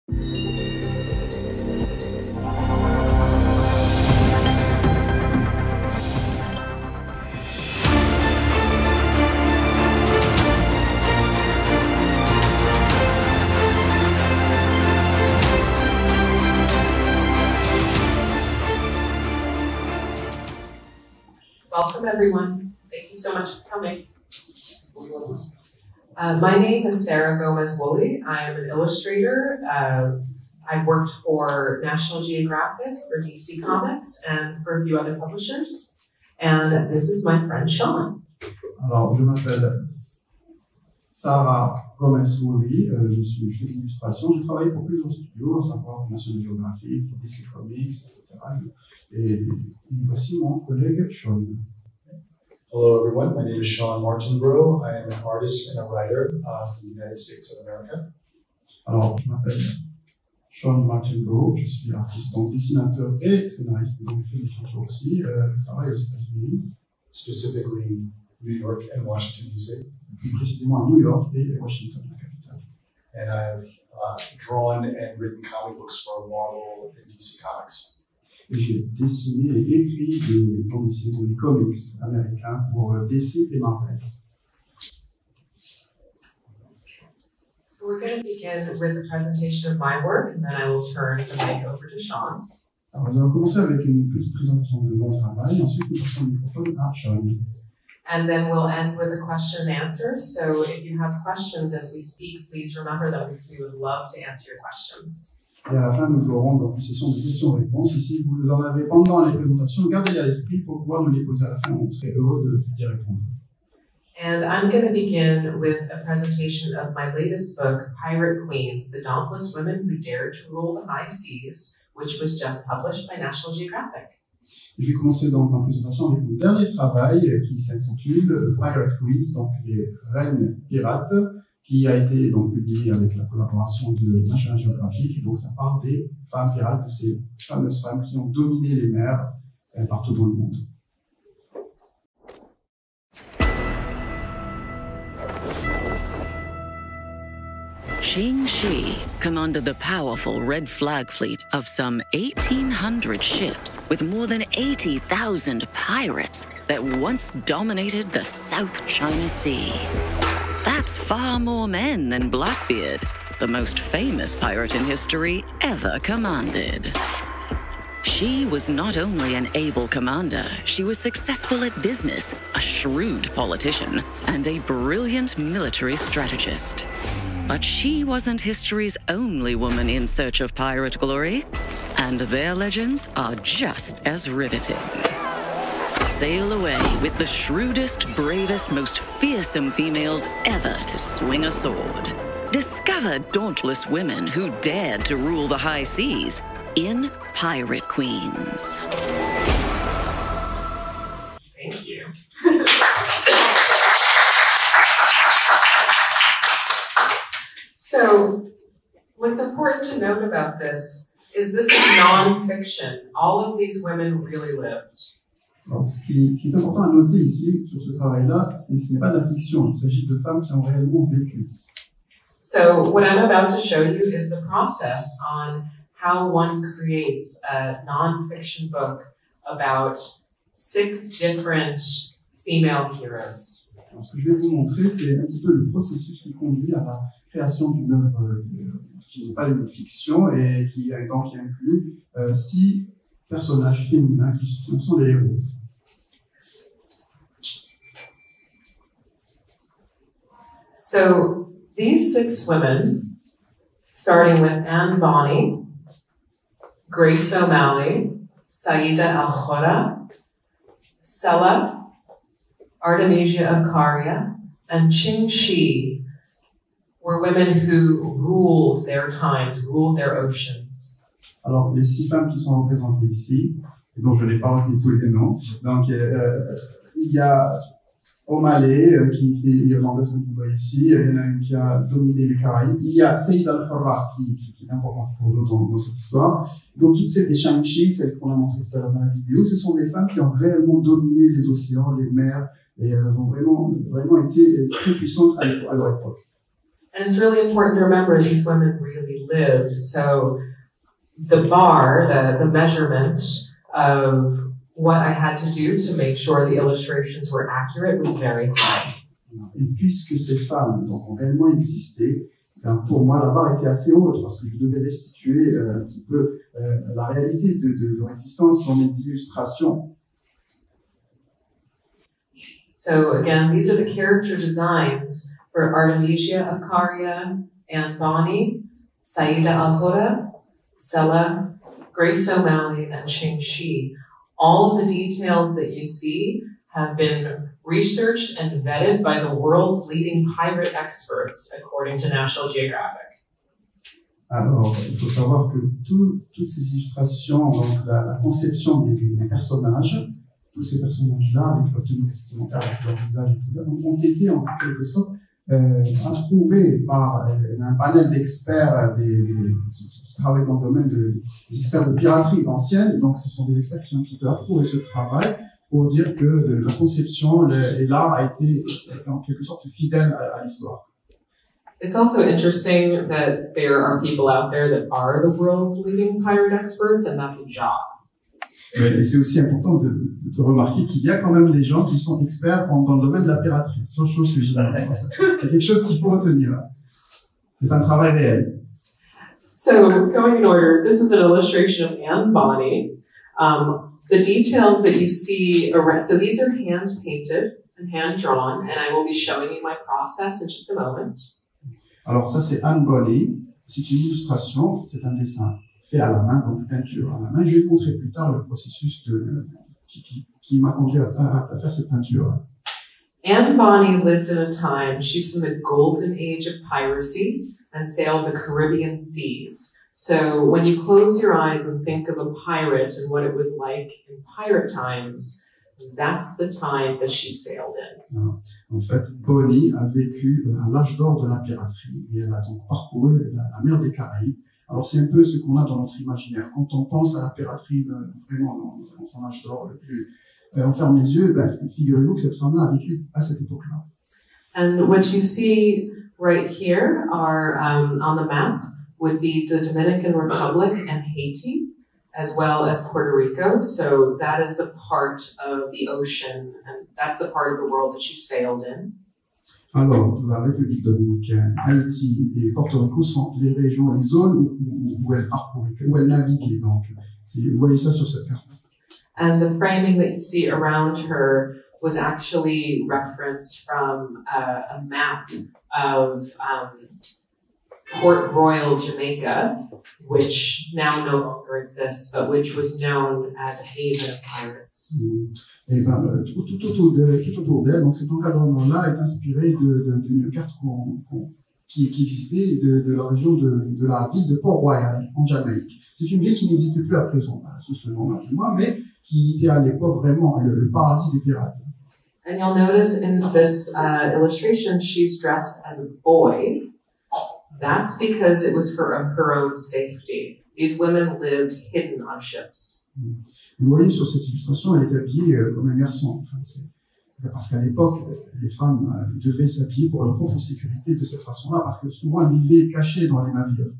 Welcome, everyone. Thank you so much for coming. My name is Sara Gómez Woolley. I am an illustrator. I've worked for National Geographic, for DC Comics, and for a few other publishers. And this is my friend Shawn. Alors, je m'appelle Sara Gómez Woolley. Je fais de l'illustration. J'ai travaillé pour plusieurs studios, à savoir National Geographic, DC Comics, etc. Et voici mon collègue Shawn. Hello everyone, my name is Shawn Martinbrough. I am an artist and a writer from the United States of America. Alors, je m'appelle Shawn Martinbrough, je suis artiste, donc dessinateur et scénariste, donc je fais de l'écriture aussi. Je travaille aux États-Unis. Specifically New York and Washington DC. Plus précisément à New York et Washington, la capitale. And I've drawn and written comic books for Marvel and DC Comics. Et j'ai dessiné et écrit des bandes dessinées, des comics américains pour DC et Marvel. So we're going to begin with a presentation of my work, and then I will turn the mic over to Shawn. Alors, nous allons commencer avec une petite présentation de mon travail, ensuite nous passons le microphone à Shawn. And then we'll end with a question and answer. So if you have questions as we speak, please remember them because we would love to answer your questions. Et à la fin, nous aurons donc une session de questions-réponses. Et si vous en avez pendant les présentations, gardez-les à l'esprit pour pouvoir nous les poser à la fin. On serait heureux d'y répondre. And I'm going to begin with a presentation of my latest book, Pirate Queens, The Dauntless Women Who Dared to Rule the High Seas, which was just published by National Geographic. Je vais commencer donc ma présentation avec mon dernier travail qui s'intitule Pirate Queens, donc les reines pirates, qui a été donc publié avec la collaboration de National Geographic. Et donc ça parle des femmes pirates, de ces fameuses femmes qui ont dominé les mers partout dans le monde. She commanded the powerful Red Flag fleet of some 1,800 ships with more than 80,000 pirates that once dominated the South China Sea. That's far more men than Blackbeard, the most famous pirate in history, ever commanded. She was not only an able commander, she was successful at business, a shrewd politician, and a brilliant military strategist. But she wasn't history's only woman in search of pirate glory, and their legends are just as riveting. Sail away with the shrewdest, bravest, most fearsome females ever to swing a sword. Discover dauntless women who dared to rule the high seas in Pirate Queens. Thank you. So, what's important to note about this is non-fiction. All of these women really lived. Alors, ce qui est important à noter ici, sur ce travail-là, ce n'est pas de la fiction, il s'agit de femmes qui ont réellement vécu. So, what I'm about to show you is the process on how one creates a non-fiction book about 6 different female heroes. Alors, ce que je vais vous montrer, c'est un petit peu le processus qui conduit à la création d'une œuvre qui n'est pas une fiction et qui inclut 6 personnages féminins qui sont les héros. So these 6 women, starting with Anne Bonny, Grace O'Malley, Saida Al-Khora, Sela, Artemisia of Caria, and Qing Shi, were women who ruled their times, ruled their oceans. Alors, les 6 femmes qui sont représentées ici, et dont je n'ai pas retenu tous les noms, donc il y a O'Malley, qui était irlandaise, comme vous voyez ici, il y en a une qui a dominé les Caraïbes, il y a Saïd Al-Khora, qui est importante pour nous dans cette histoire. Donc, toutes ces Shang-Chi, celles qu'on a montrées tout à l'heure dans la vidéo, ce sont des femmes qui ont réellement dominé les océans, les mers, et elles ont vraiment été très puissantes à leur époque. And it's really important to remember these women really lived. So the bar, the measurement of what I had to do to make sure the illustrations were accurate was very high. Et puisque ces femmes donc, ont réellement existé, pour moi, la barre était assez haute parce que je devais restituer un petit peu la réalité de leur existence dans mes illustrations. So again, these are the character designs for Artemisia, Akaria, Anne Bonny, Saida Al-Huda, Sela, Grace O'Malley, and Ching Shi. All of the details that you see have been researched and vetted by the world's leading pirate experts, according to National Geographic. Alors, il faut savoir que toutes ces illustrations, donc la conception des personnages, tous ces personnages-là, avec leur tenue vestimentaire, avec leur visage et tout ça, ont été en quelque sorte approuvés par un panel d'experts qui travaillent dans le domaine des experts de piraterie ancienne. Donc, ce sont des experts qui ont un petit peu approuvé ce travail pour dire que la conception et l'art a été en quelque sorte fidèle à l'histoire. It's also interesting that there are people out there that are the world's leading pirate experts, and that's a job. Et c'est aussi important de remarquer qu'il y a quand même des gens qui sont experts dans le domaine de la piraterie. C'est une chose que j'ai c'est quelque chose qu'il faut retenir. C'est un travail réel. So, going in order, this is an illustration of Anne Bonny. The details that you see, so these are hand-painted and hand-drawn, and I will be showing you my process in just a moment. Alors ça, c'est Anne Bonny. C'est une illustration, c'est un dessin fait à la main, donc peinture à la main. Je vais montrer plus tard le processus qui m'a conduit à faire cette peinture. Anne Bonny lived in a time, she's from the golden age of piracy and sailed the Caribbean seas. So when you close your eyes and think of a pirate and what it was like in pirate times, that's the time that she sailed in. Alors, en fait, Bonny a vécu à l'âge d'or de la piraterie et elle a donc parcouru la mer des Caraïbes. Alors c'est un peu ce qu'on a dans notre imaginaire. Quand on pense à la piraterie vraiment dans son âge d'or le plus, on ferme les yeux, figurez-vous que cette femme-là a vécu à cette époque-là. And what you see right here are on the map would be the Dominican Republic and Haiti, as well as Puerto Rico. So that is the part of the ocean, and that's the part of the world that she sailed in. Alors, la République dominicaine, Haïti et Porto Rico sont les régions, les zones où elle parcourait, où elle naviguait. Donc, vous voyez ça sur cette carte. And the framing that you see around her was actually referenced from a map of Port Royal, Jamaica, which now no longer exists, but which was known as a haven of pirates. Et tout autour d'elle, donc cet encadrement-là est inspiré d'une carte qui existait de la région de la ville de Port-Royal, en Jamaïque. C'est une ville qui n'existe plus à présent, sous ce nom-là du moins, mais qui était à l'époque vraiment le paradis des pirates. And you'll notice in this illustration, she's dressed as a boy. That's because it was for her own safety. These women lived hidden on ships. Vous voyez sur cette illustration, elle est habillée comme un garçon. Enfin, parce qu'à l'époque, les femmes devaient s'habiller pour leur propre sécurité de cette façon-là, parce que souvent elles vivaient cachées dans les navires.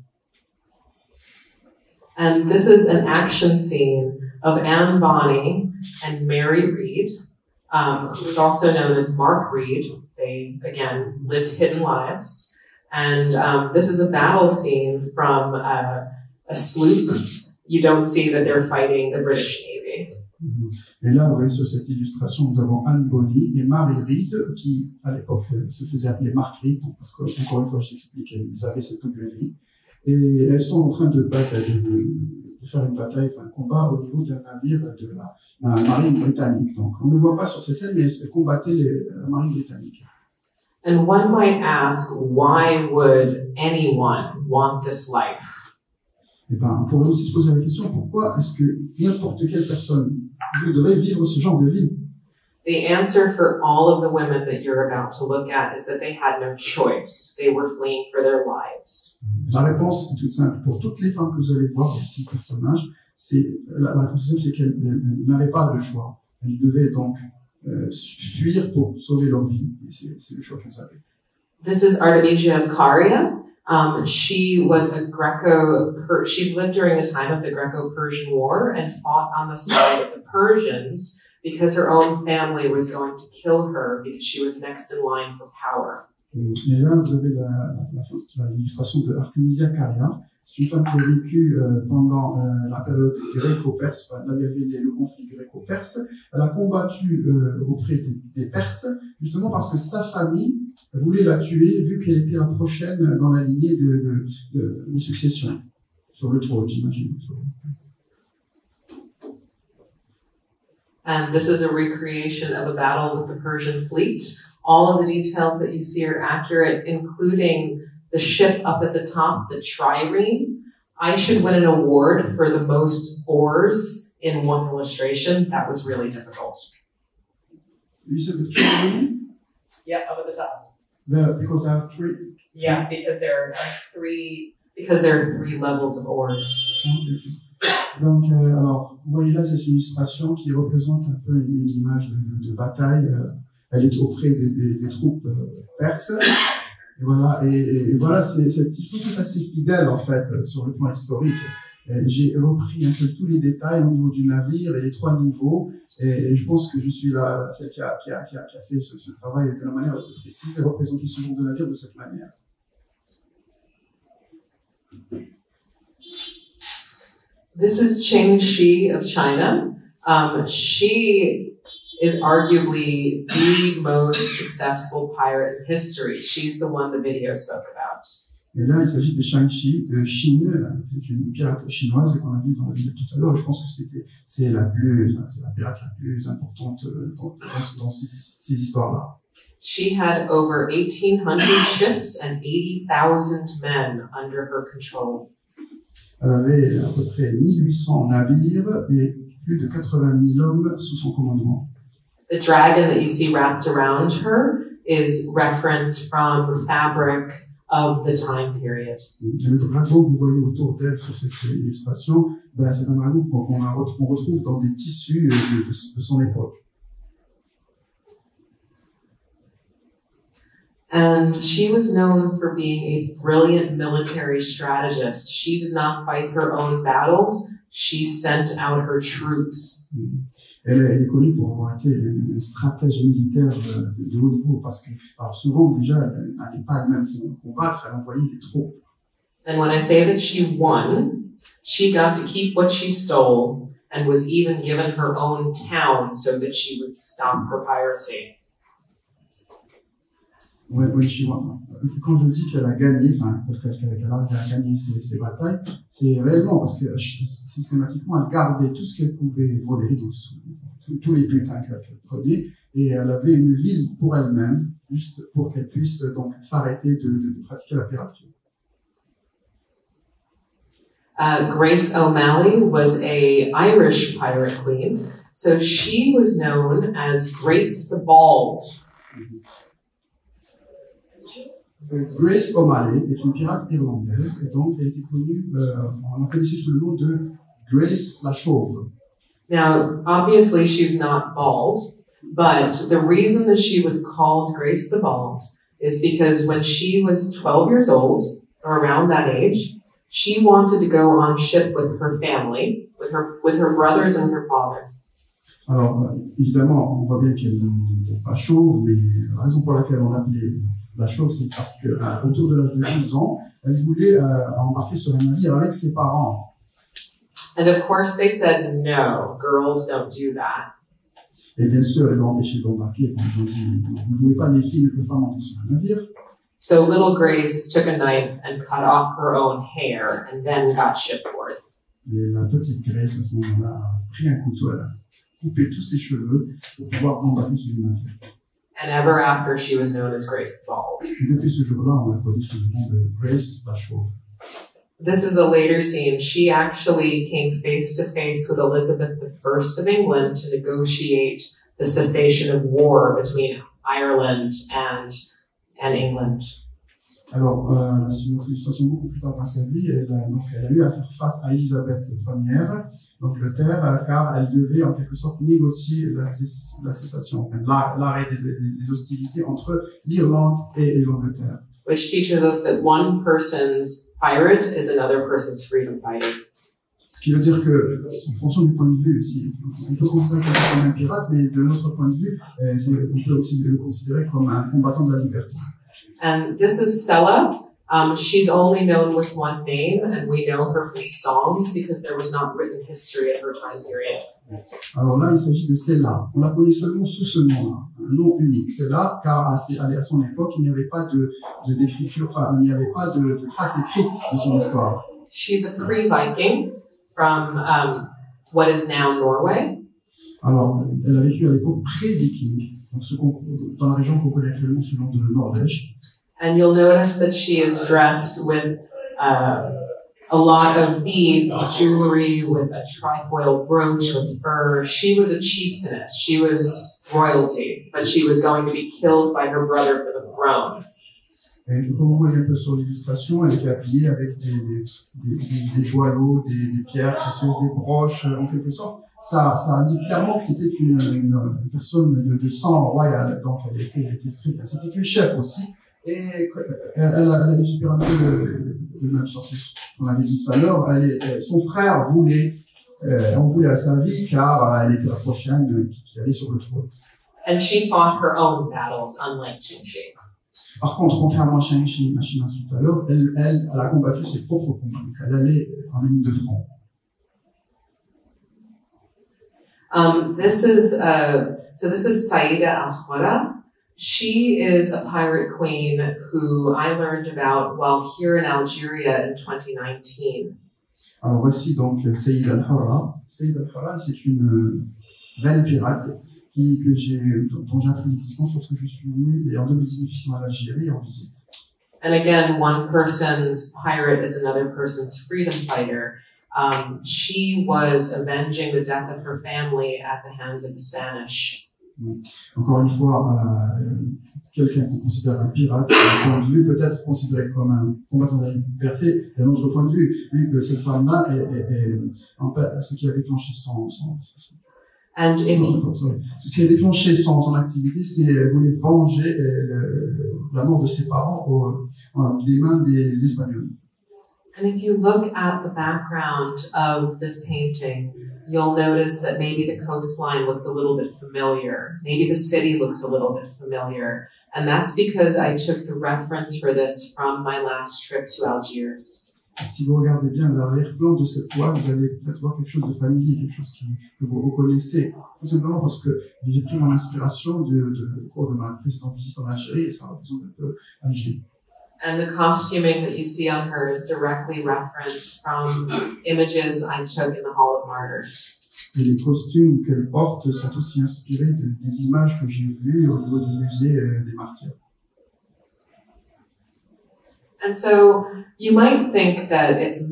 And this is an action scene of Anne Bonny and Mary Read, who was also known as Mark Read. They, again, lived hidden lives. And this is a battle scene from a sloop. You don't see that they're fighting the British Navy. Et là, vous voyez sur cette illustration, nous avons Anne Bonny et Mary Read, qui, à l'époque, se faisaient appeler Mark Read, parce que, encore une fois, j'explique, ils avaient cette double vie. Et elles sont en train de faire une bataille, enfin, un combat au niveau d'un navire de la marine britannique. Donc, on ne le voit pas sur ces scènes, mais elles combattaient la marine britannique. And one might ask, why would anyone want this life? Eh ben, on pourrait aussi se poser la question, pourquoi est-ce que n'importe quelle personne voudrait vivre ce genre de vie? The answer for all of the women that you're about to look at is that they had no choice. They were fleeing for their lives. La réponse est toute simple. Pour toutes les femmes que vous allez voir, les 6 personnages, la réponse c'est qu'elles n'avaient pas de choix. Elles devaient donc fuir pour sauver leur vie. Et c'est le choix qu'elles avaient. This is Artemisia Akaria. She lived during the time of the Greco-Persian War and fought on the side of the Persians because her own family was going to kill her because she was next in line for power. Et là, vous avez l'illustration de Artemisia Caria. C'est une femme qui a vécu pendant la période gréco-perse, enfin, là il y avait le conflit gréco-perse. Elle a combattu auprès des Perses, justement parce que sa famille voulait la tuer, vu qu'elle était la prochaine dans la lignée de succession sur le trône, j'imagine. And this is a recreation of a battle with the Persian fleet. All of the details that you see are accurate, including the ship up at the top, the trireme. I should win an award for the most oars in one illustration. That was really difficult. You said the trireme? Yeah, up at the top. Because there are three? Yeah, because there are three levels of oars. Donc, alors, vous voyez là, c'est une illustration qui représente un peu une image de bataille. Elle est auprès des troupes perses. Et voilà, et voilà, cette illustration est assez fidèle, en fait, sur le plan historique. J'ai repris un peu tous les détails au niveau du navire et les trois niveaux. Et je pense que je suis celle qui a fait ce travail de la manière la plus précise et représenter ce genre de navire de cette manière. This is Cheng Shi of China. She is arguably the most successful pirate in history. She's the one the video spoke about. Et là, il s'agit de Shang-Chi, de Chine, c'est une pirate chinoise qu'on a vu dans la vidéo tout à l'heure. Je pense que c'est la pirate la plus importante dans ces histoires-là. She had over 1,800 ships and 80,000 men under her control. Elle avait à peu près 1800 navires et plus de 80 000 hommes sous son commandement. The dragon that you see wrapped around her is reference from fabric of the time period. Et le dragon que vous voyez autour d'elle sur cette illustration, c'est un dragon qu'on retrouve dans des tissus de son époque. And she was known for being a brilliant military strategist. She did not fight her own battles. She sent out her troops. Elle est connue pour avoir été une stratège militaire de haut niveau parce que souvent déjà elle n'allait pas elle-même combattre, elle envoyait des troupes. And when I say that she won, she got to keep what she stole and was even given her own town so that she would stop her piracy. Quand je dis qu'elle a gagné, qu'elle a gagné ses batailles, c'est réellement parce que systématiquement elle gardait tout ce qu'elle pouvait voler, donc tous les butins qu'elle prenait, et elle avait une ville pour elle-même, juste pour qu'elle puisse donc s'arrêter de pratiquer la piraterie. Grace O'Malley was a Irish pirate queen, so she was known as Grace the Bald. Grace O'Malley est une pirate irlandaise et donc elle était connue, on la connaissait sous le nom de Grace la Chauve. Now, obviously she's not bald, but the reason that she was called Grace the Bald is because when she was 12 years old, or around that age, she wanted to go on ship with her family, with her brothers and her father. Alors, évidemment, on voit bien qu'elle n'est pas chauve, mais la raison pour laquelle on l'appelait la chauve, c'est parce que autour de l'âge de 12 ans, elle voulait embarquer sur un navire avec ses parents. And of course they said, no, girls don't do that. Et bien sûr, elle l'a empêché d'embarquer. Ils ont dit, vous ne pouvez pas, les filles ne peuvent pas monter sur un navire. So little Grace took a knife and cut off her own hair and then got shipboard. Et la petite Grace, à ce moment-là, a pris un couteau, elle a coupé tous ses cheveux pour pouvoir embarquer sur le navire. And ever after, she was known as Grace the Bald. Et depuis ce jour-là, on l'a connue sous le nom de Grace la Chauve. This is a later scene. She actually came face to face with Elizabeth I of England to negotiate the cessation of war between Ireland and England. Alors, c'est une autre illustration beaucoup plus tard dans sa vie. Elle a eu à faire face à Elisabeth Ier d'Angleterre, car elle devait en quelque sorte négocier la cessation, l'arrêt des hostilités entre l'Irlande et l'Angleterre. which teaches us that one person's pirate is another person's freedom fighter. Ce qui veut dire que, en fonction du point de vue, on peut considérer quelqu'un comme un pirate, mais de notre point de vue, on peut aussi le considérer comme un combattant de la liberté. And this is Sela. She's only known with one name, and we know her from songs because there was not written history at her time period. Alors là, il s'agit de Sela. On la connaît seulement sous ce nom-là, un nom unique. Sela, car à son époque, il n'y avait pas d'écriture, enfin, il n'y avait pas de traces écrites de son histoire. She's a pre-Viking from what is now Norway. Alors, elle a vécu à l'époque pré-viking, dans la région qu'on connaît actuellement sous le nom de Norvège. And you'll notice that she is dressed with a lot of beads, jewelry, with a trifoil brooch, with fur. She was a chieftainess. She was royalty, but she was going to be killed by her brother for the throne. Et comme vous voyez un peu sur l'illustration, elle était habillée avec des joyaux, des pierres précieuses, des broches, en quelque sorte. Ça indique clairement que c'était une personne de sang royal. Donc, elle était très bien. C'était une chef aussi. Et elle avait super un peu le même sort. On l'avait dit tout à l'heure, son frère voulait à sa vie car elle était la prochaine qui allait sur le trône. And she fought her own battles, unlike Shinshi. Par contre, contrairement à Shinshi et Machina tout à l'heure, elle a combattu ses propres combats. Donc, elle allait en ligne de front. This is Saïda Al-Khwara. She is a pirate queen who I learned about while here in Algeria in 2019. Alors voici donc Saïda Al-Khwara. Saïda Al-Khwara, c'est une reine pirate dont j'ai appris l'existence lorsque je suis venu et en 2019 ici en Algérie en visite. And again, one person's pirate is another person's freedom fighter. She was avenging the death of her family at the hands of the Spanish. Encore une fois, quelqu'un qu'on considère un pirate, d'un point de vue peut-être considéré comme un combattant de la liberté, d'un autre point de vue, vu que cette femme-là est en fait ce qui a déclenché ce qui a déclenché son activité, c'est qu'elle voulait venger la mort de ses parents des mains des Espagnols. And if you look at the background of this painting, you'll notice that maybe the coastline looks a little bit familiar. Maybe the city looks a little bit familiar. And that's because I took the reference for this from my last trip to Algiers. Si vous regardez bien l'arrière-plan de cette toile, vous allez peut-être voir quelque chose de familier, quelque chose que vous reconnaissez. Tout simplement parce que j'ai pris mon inspiration du cours de ma précédente visite en Algérie et ça représente un peu Alger. And the costuming that you see on her is directly referenced from images I took in the Hall of Martyrs. Et les costumes qu'elle porte sont aussi inspirés des images que j'ai vues au niveau du musée des martyrs. And so you might think that it's,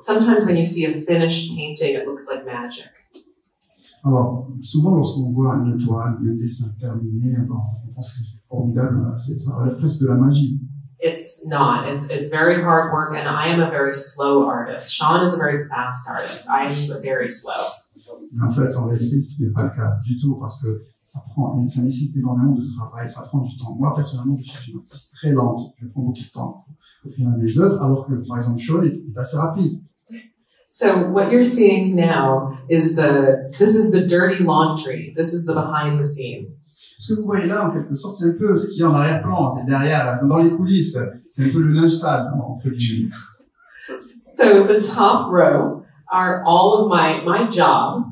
sometimes when you see a finished painting, it looks like magic. Alors, souvent, lorsqu'on voit une toile, un dessin terminé, on pense que c'est formidable, ça relève presque de la magie. It's not. It's very hard work, and I am a very slow artist. Shawn is a very fast artist. I am very slow. Mais en fait, en réalité, ce n'est pas le cas du tout, parce que ça nécessite énormément de travail, ça prend du temps. Moi, personnellement, je suis une artiste très lente. Je prends beaucoup de temps pour finir mes œuvres, alors que, par exemple, Shawn est assez rapide. So what you're seeing now is this is the dirty laundry. This is the behind the scenes. Ce que vous voyez là, en quelque sorte, c'est un peu ce qui est en arrière-plan, c'est derrière, dans les coulisses. C'est un peu le linge sale, entre guillemets. So the top row are all of my job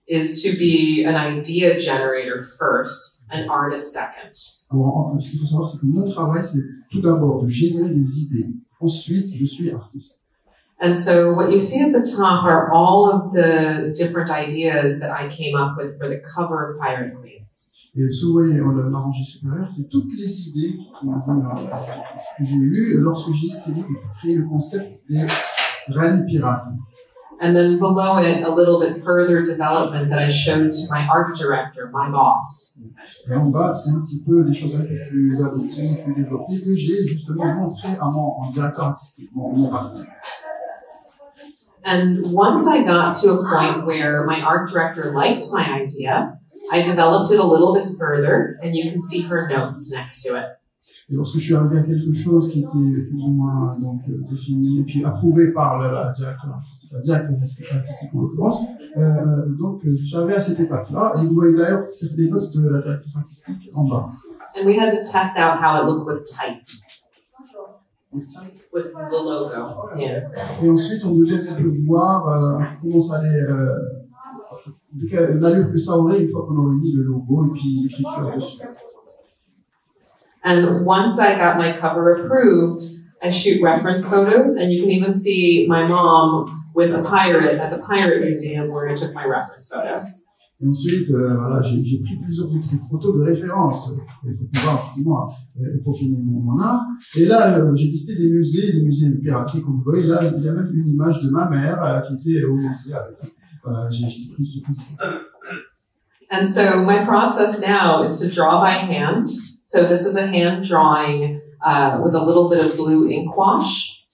is to be an idea generator first, an artist second. Alors, ce qu'il faut savoir, c'est que mon travail, c'est tout d'abord de générer des idées. Ensuite, je suis artiste. And so what you see at the top are all of the different ideas that I came up with for the cover of Pirate Queens. Et ce que vous voyez dans la rangée supérieure, c'est toutes les idées que j'ai eues lorsque j'ai essayé de créer le concept des reines pirates. And then below it, a little bit further development that I showed to my art director, my boss. Et en bas, c'est un petit peu des choses un peu plus abouties, plus développées, que j'ai justement montré à mon directeur artistique, mon partenaire. And once I got to a point where my art director liked my idea, I developed it a little bit further, and you can see her notes next to it. Et lorsque je suis arrivé à quelque chose qui était plus ou moins donc défini et puis approuvé par la directrice artistique en l'occurrence, donc je suis arrivé à cette étape-là. Et vous voyez d'ailleurs les notes de la directrice artistique en bas. And we had to test out how it looked with type. With the logo. Yeah. Et ensuite, on devait voir comment ça allait, l'allure que ça aurait une fois qu'on aurait mis le logo et puis l'écriture dessus. And once I got my cover approved, I shoot reference photos, and you can even see my mom with a pirate at the Pirate Museum where I took my reference photos. Et ensuite, voilà, j'ai pris plusieurs autres photos de référence pour pouvoir justement peaufiner mon art. Et là, j'ai visité des musées de piraterie, comme vous voyez. Là, il y a même une image de ma mère qui était au musée avec. Voilà, j'ai pris. And so my process now is to draw by hand. So this is a hand drawing with a little bit of blue ink wash,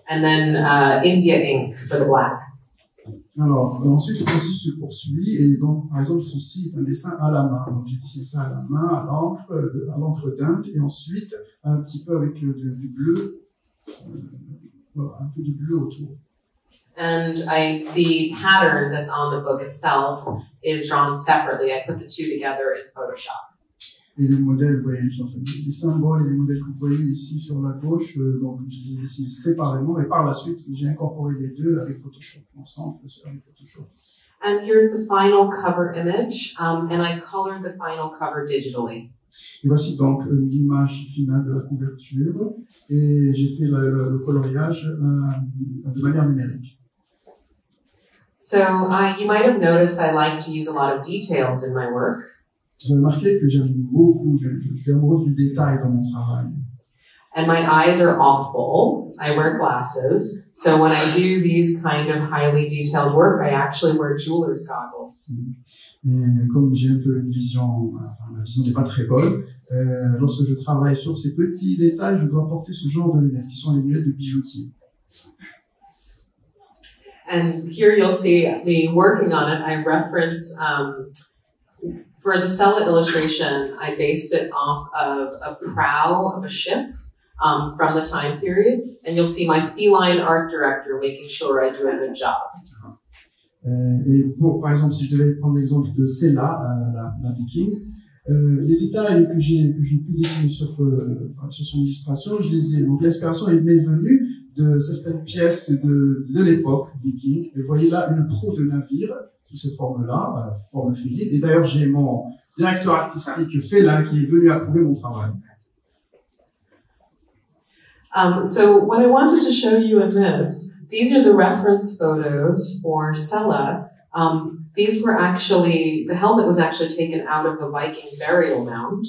and then India ink for the black. Alors, ensuite, le processus se poursuit, et donc, par exemple, ceci est un dessin à la main. Donc, j'ai dessiné ça à la main, à l'encre d'Inde, et ensuite, un petit peu avec du bleu, voilà, un peu de bleu autour. And the pattern that's on the book itself is drawn separately. I put the two together in Photoshop. Et les modèles, vous voyez, les symboles et les modèles que vous voyez ici sur la gauche, donc je les ai dessinés séparément, et par la suite, j'ai incorporé les deux avec Photoshop, ensemble avec Photoshop. And here's the final cover image, and I colored the final cover digitally. Et voici donc l'image finale de la couverture, et j'ai fait le coloriage de manière numérique. So you might have noticed I like to use a lot of details in my work. Vous avez remarqué que j'aime beaucoup, je suis amoureuse du détail dans mon travail. And my eyes are awful. I wear glasses. So when I do these kind of highly detailed work, I actually wear jeweler's goggles. Et comme j'ai un peu une vision, enfin ma vision n'est pas très bonne, lorsque je travaille sur ces petits détails, je dois porter ce genre de lunettes, qui sont les lunettes de bijoutier. And here you'll see me working on it. I reference, for the Sella illustration, I based it off of a prow of a ship from the time period. And you'll see my feline art director making sure I do a good job. Et par exemple, si je devais prendre l'exemple de Sella, la viking, les détails que j'ai pu dessiner sur son illustration, je les ai. Donc l'inspiration m'est venue de certaines pièces de l'époque viking. Et vous voyez là une proue de navire sous cette forme-là, forme féline. Et d'ailleurs, j'ai mon directeur artistique félin qui est venu approuver mon travail. So what I wanted to show you in this, these are the reference photos for Sella. These were actually, the helmet was actually taken out of a Viking burial mound.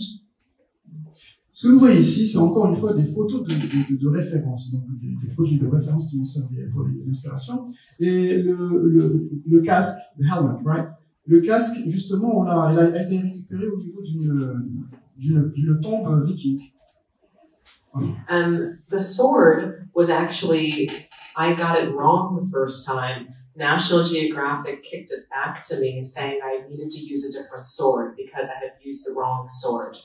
Ce que vous voyez ici, c'est encore une fois des photos de référence, donc des produits de référence qui m'ont servi pour l'inspiration. Et le casque, le helmet, right? Le casque, justement, il a été récupéré au niveau d'une tombe viking. And the sword was actually, I got it wrong the first time. National Geographic kicked it back to me saying I needed to use a different sword because I had used the wrong sword.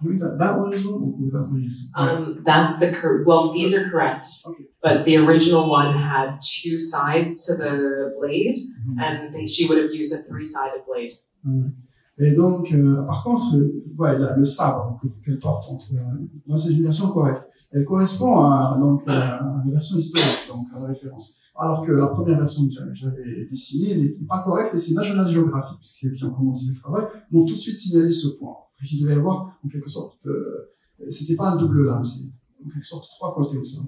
That one is wrong or that one is right? That's well, these are correct. Okay. But the original one had two sides to the blade, and she would have used a three-sided blade. Et donc, par contre, voilà, le sabre qu'elle porte, moi, c'est une version correcte. Elle correspond à la version historique, donc à la référence. Alors que la première version que j'avais dessinée n'était pas correcte, et c'est National Geographic, puisque c'est eux qui ont commencé le travail, m'ont tout de suite signalé ce point. Il devait y avoir, en quelque sorte, c'était pas un double lame, c'est en quelque sorte trois côtés au sein.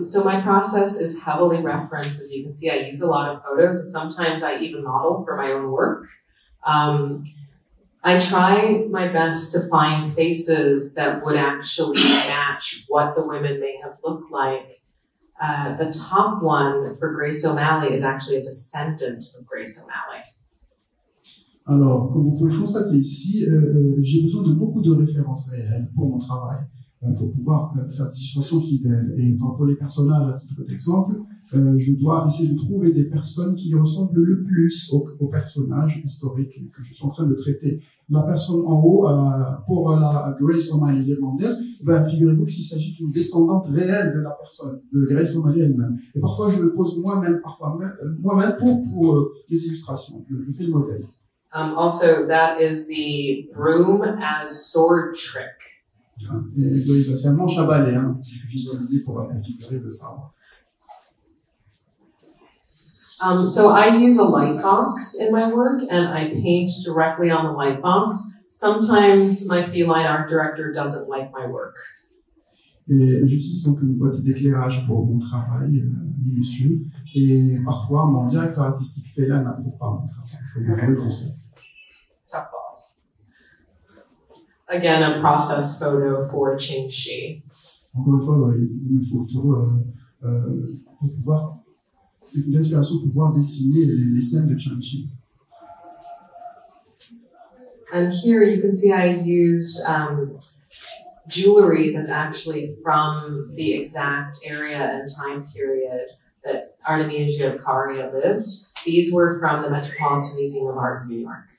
So my process is heavily referenced. As you can see, I use a lot of photos, and sometimes I even model for my own work. I try my best to find faces that would actually match what the women may have looked like. The top one for Grace O'Malley is actually a descendant of Grace O'Malley. Alors, comme vous pouvez le constater ici, j'ai besoin de beaucoup de références réelles pour mon travail, pour pouvoir faire des illustrations fidèles. Et pour les personnages, à titre d'exemple, je dois essayer de trouver des personnes qui ressemblent le plus aux personnages historiques que je suis en train de traiter. la personne en haut, pour la Grace O'Malley irlandaise, ben, figurez-vous qu'il s'agit d'une descendante réelle de la personne, de Grace O'Malley elle-même. Et parfois, je le pose moi-même pour les illustrations. Je fais le modèle. Also, that is the broom as sword trick. Et oui, ben, c'est un manche à balai, hein, que j'ai utilisé pour configurer le sabre. So I use a light box in my work, and I paint directly on the light box. Sometimes my feline art director doesn't like my work. Et j'utilise donc une boîte d'éclairage pour mon travail minutieux. Et parfois, mon directeur artistique félin n'approuve pas mon travail. Le concept. Tough boss. Again, a process photo for Qingxi. Encore une fois, une photo pour pouvoir, une inspiration pour pouvoir dessiner les scènes de Qingxi. And here you can see I used jewelry that's actually from the exact area and time period that Artemisia Caria lived. These were from the Metropolitan Museum of Art in New York.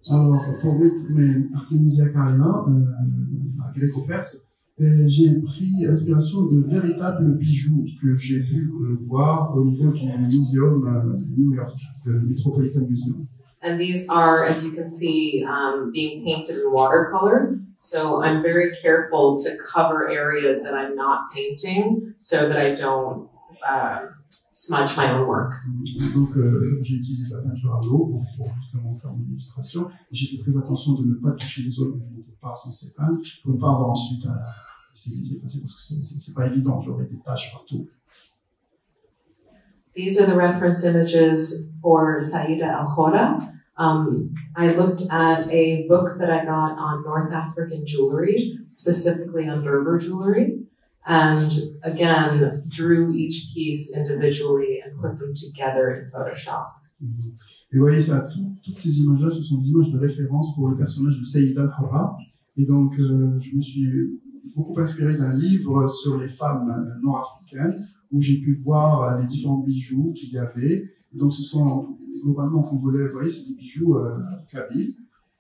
Alors, pour mes Artemisia Caria, la gréco-perse, j'ai pris inspiration de véritables bijoux que j'ai pu voir au niveau du Museum New York, le Metropolitan Museum. And these are, as you can see, being painted in watercolor. So I'm very careful to cover areas that I'm not painting so that I don't smudge my own work. Donc, j'ai utilisé la peinture à l'eau pour justement faire mon illustration. J'ai fait très attention de ne pas toucher les zones où je n'étais pas censé peindre, pour ne pas avoir ensuite à essayer de les effacer parce que c'est pas évident, j'aurais des taches partout. These are the reference images for Saïda Al-Khouda. I looked at a book that I got on North African jewelry, specifically on Berber jewelry, and again, drew each piece individually and put them together in Photoshop. Et vous voyez, ça, toutes ces images-là, ce sont des images de référence pour le personnage de Saïda Al-Khouda. Et donc, je me suis beaucoup inspiré d'un livre sur les femmes nord-africaines, où j'ai pu voir les différents bijoux qu'il y avait. Et donc, ce sont globalement, comme vous le voyez, c'est des bijoux kabyles.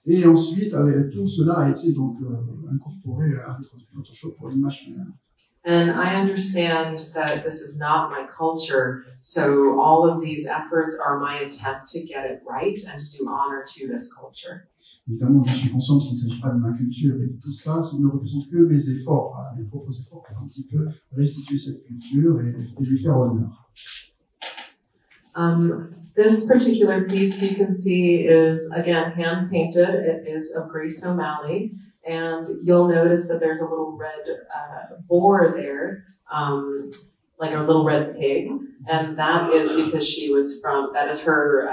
Et ensuite, tout cela a été donc incorporé avec Photoshop pour l'image finale. And I understand that this is not my culture, so all of these efforts are my attempt to get it right and to do honor to this culture. Évidemment, je suis conscient qu'il ne s'agit pas de ma culture et tout ça, ça ne représente que mes efforts, mes propres efforts pour un petit peu restituer cette culture et lui faire honneur. This particular piece you can see is, again, hand-painted. It is of Grace O'Malley, and you'll notice that there's a little red boar there, like a little red pig, and that is because she was that is her,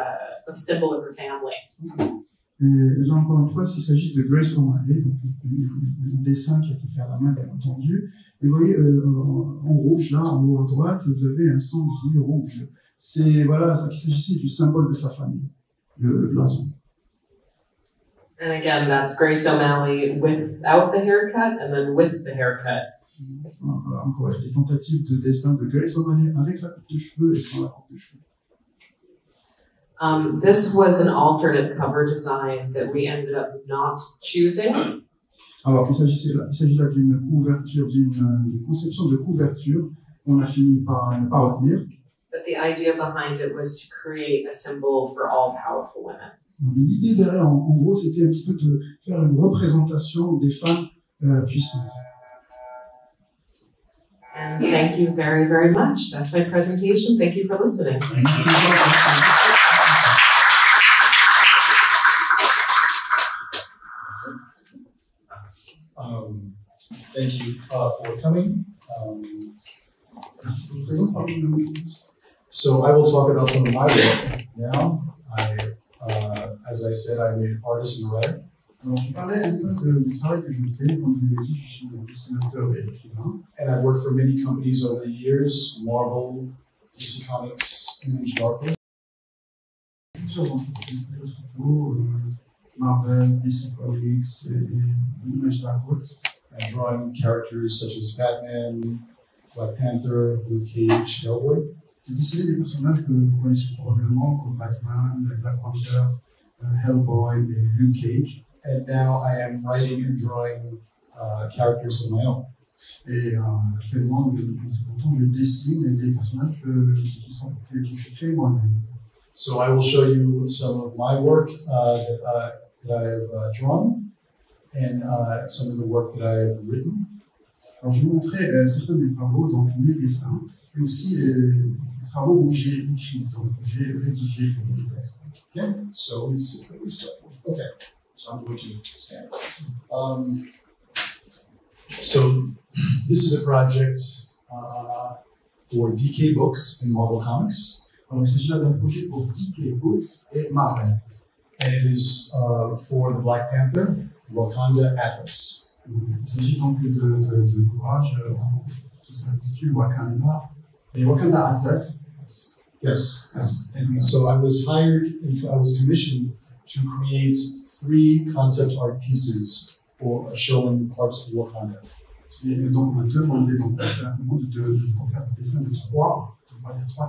a symbol of her family. Et là, encore une fois, s'il s'agit de Grace O'Malley, donc un dessin qui a été fait à la main, bien entendu. Et vous voyez, en rouge, là, en haut à droite, vous avez un sanglier rouge. C'est, voilà, qu'il s'agissait du symbole de sa famille, le blason. And again, that's Grace O'Malley without the haircut and then with the haircut. Voilà, encore des tentatives de dessin de Grace O'Malley avec la coupe de cheveux et sans la coupe de cheveux. This was an alternate cover design that we ended up not choosing. Alors, il s'agit là d'une couverture, d'une conception de couverture qu'on a fini par ne pas retenir. But the idea behind it was to create a symbol for all powerful women. L'idée derrière, en gros, c'était un petit peu de faire une représentation des femmes puissantes. And thank you very, very much. That's my presentation. Thank you for listening. Thank you for coming. So I will talk about some of my work now. As I said, I'm an artist and a writer. Alors, je parlais un peu du travail que je fais. Comme je l'ai dit, je suis dessinateur et écrivain. And I've worked for many companies over the years, Marvel, DC Comics, Image Darkly. Plusieurs entreprises, plusieurs studios, Marvel, DC Comics et Image Darkly. And drawing characters such as Batman, Black Panther, Luke Cage, Hellboy. J'ai dessiné des personnages que vous connaissez probablement, comme Batman, Black Panther, Hellboy et Luke Cage. And now I am writing and drawing characters of my own. Et actuellement, depuis assez longtemps, je dessine des personnages que je crée moi-même. So I will show you some of my work that I have drawn and some of the work that I have written. Alors, je vais vous montrer certains de mes travaux, donc mes dessins, et aussi les travaux où j'ai écrit, donc j'ai rédigé des textes. Okay, so we start with, okay, so I'm going to stand. So this is a project for DK Books and Marvel Comics. Alors, il s'agit là d'un projet pour DK Books et Marvel. And it is for the Black Panther Wakanda Atlas. Il s'agit donc de l'ouvrage qui s'intitule Wakanda et Wakanda Atlas. Yes. And so I was hired and I was commissioned to create 3 concept art pieces for showing parts of Wakanda. Et donc, on m'a demandé de faire un dessin de 3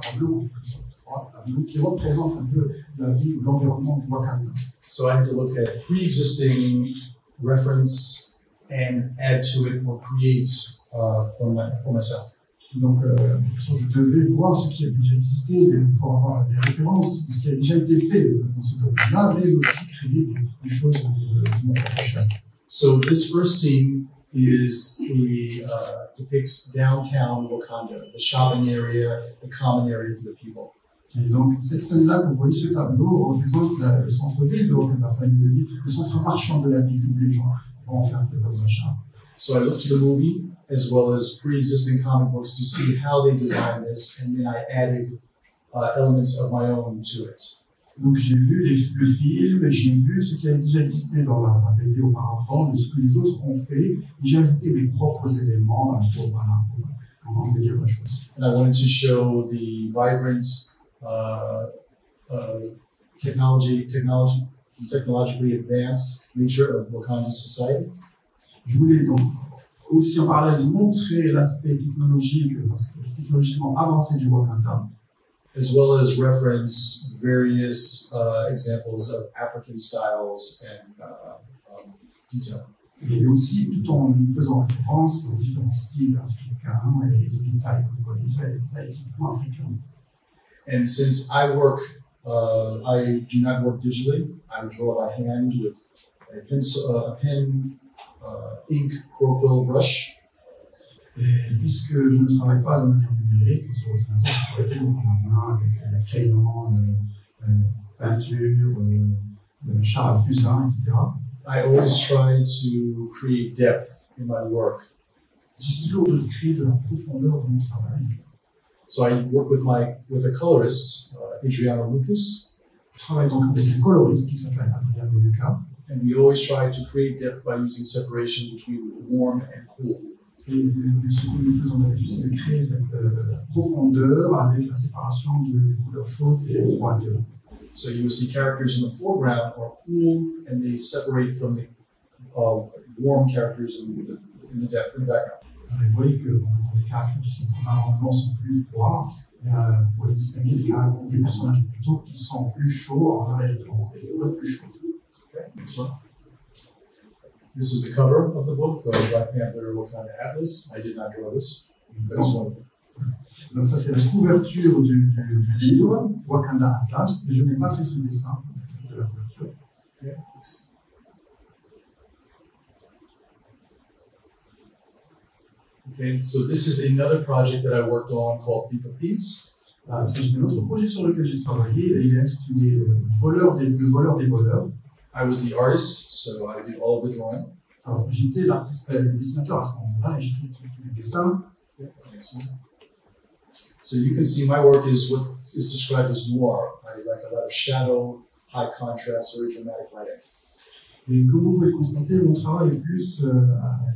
tableaux, en quelque sorte, 3 tableaux qui représentent un peu la vie ou l'environnement du Wakanda. So I had to look at pre-existing reference and add to it or create for myself. Donc, je devais voir ce qui a déjà existé pour avoir des références de ce qui a déjà été fait dans ce domaine-là, mais aussi créer des choses de mon propre chef. So this first scene is depicts downtown Wakanda, the shopping area, the common area for the people. Et donc, cette scène-là, que vous voyez ce tableau, représente le centre-ville de Wakanda, enfin, le centre marchand de la ville où les gens vont faire leurs achats. So I looked to the movie as well as pre-existing comic books to see how they designed this, and then I added elements of my own to it. Donc j'ai vu le film, j'ai vu ce qui a déjà existé dans la BD auparavant, de ce que les autres ont fait, et j'ai ajouté mes propres éléments pour embellir la chose. And I wanted to show the vibrant technologically advanced nature of Wakanda's society. Je voulais donc aussi en parallèle montrer l'aspect technologiquement avancé du Wakanda, as well as reference various examples of African styles and detail. Et aussi tout en faisant référence aux différents styles africains et les détails que vous voyez, les détails typiquement africains. And since I work, I do not work digitally. I draw by hand with a pen, ink, crocodile brush. Et puisque je ne travaille pas de manière numérique, sur ordinateur, je travaille toujours à la main avec crayon, peinture, char à fusain, etc. I always try to create depth in my work. J'essaie toujours de créer de la profondeur dans mon travail. So I work with a colorist, Adriano Lucas. Je travaille donc avec un coloriste qui s'appelle Adriano Lucas. And we always try to create depth by using separation between warm and cool. Et ce que nous faisons d'habitude, c'est de créer cette profondeur avec la séparation de couleurs chaudes et froides. So you will see characters in the foreground are cool, and they separate from the warm characters in the background. Alors, vous voyez que les caractères qui sont en avant-plan sont plus froids, pour les distinguer des personnages plutôt qui sont plus chauds en arrière-plan et d'autres plus chauds. Okay, next slide. This is the cover of the book, the Black Panther Wakanda Atlas. I did not draw this, but it's wonderful. Donc ça c'est la couverture du livre Wakanda Atlas, et je n'ai pas fait ce dessin de la couverture. Okay. Okay, so this is another project that I worked on called Thief of Thieves. Il s'agit d'un autre projet sur lequel j'ai travaillé, et il est intitulé Le voleur des voleurs. I was the artist, so I did all of the drawing. Alors j'étais l'artiste, le dessinateur à ce moment-là, et j'ai fait tous les dessins. Yeah, excellent. So you can see my work is what is described as noir. I like a lot of shadow, high contrast, very dramatic lighting. Et comme vous pouvez le constater, mon travail est plus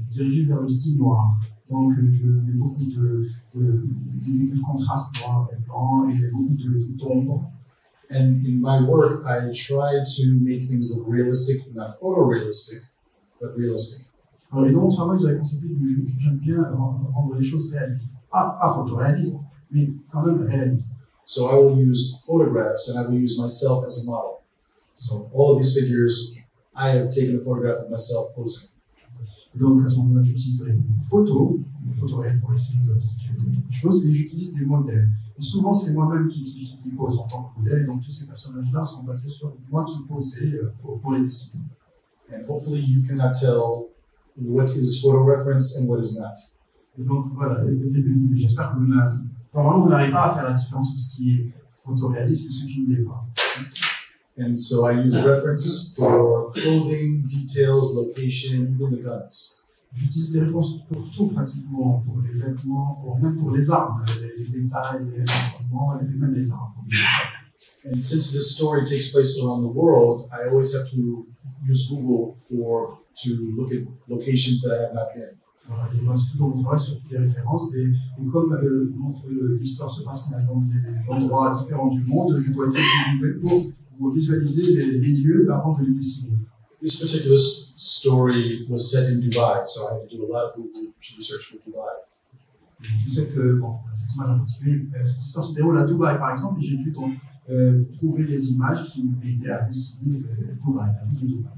dirigé vers le style noir. Donc je mets beaucoup de contrastes noir et blanc et beaucoup d'ombre. And in my work, I try to make things look realistic, not photorealistic, but realistic. Alors, et dans mon travail, vous avez constaté que j'aime bien rendre les choses réalistes. Pas photoréalistes, mais quand même réalistes. So I will use photographs and I will use myself as a model. So all of these figures, I have taken a photograph of myself posing. Donc à ce moment-là, j'utiliserai une photo réelle pour essayer de situer des choses, et j'utilise des modèles. Et souvent, c'est moi-même qui pose en tant que modèle, et donc tous ces personnages-là sont basés sur moi qui posais pour les dessiner. And hopefully you cannot tell what is photo reference and what is not. Et donc voilà, j'espère que normalement vous n'arrivez pas à faire la différence entre ce qui est photoréaliste et ce qui ne l'est pas. And so I use reference for clothing, details, location, even the guns. J'utilise des références pour tout pratiquement, pour les vêtements, même pour les armes, les détails, les environnements, et même les armes. And since this story takes place around the world, I always have to use Google to look at locations that I have not been. Voilà, et moi, c'est toujours mon travail sur toutes les références, et comme l'histoire se passe dans des endroits différents du monde, je dois utiliser Google pour visualiser les lieux avant de les dessiner. This particular story was set in Dubai, so I had to do a lot of Google research for Dubai. Cette image en particulier, cette histoire se déroule à Dubaï par exemple, et j'ai dû donc trouver des images qui m'aidaient à dessiner Dubaï, la ville de Dubaï.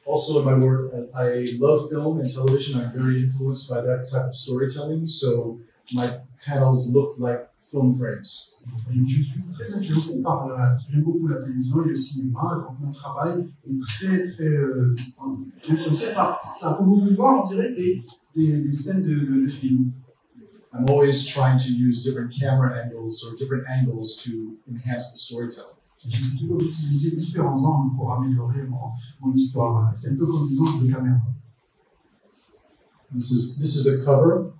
Also in my work, I love film and television. I'm very influenced by that type of storytelling, so my panels look like film frames. Et je suis très influencé par j'aime beaucoup la télévision et le cinéma, donc mon travail est très influencé par ça. Comme vous pouvez voir, on dirait des scènes de films. I'm always trying to use different camera angles or different angles to enhance the storytelling. J'essaie toujours d'utiliser différents angles pour améliorer mon histoire. C'est un peu comme des angles de caméra. This is a cover.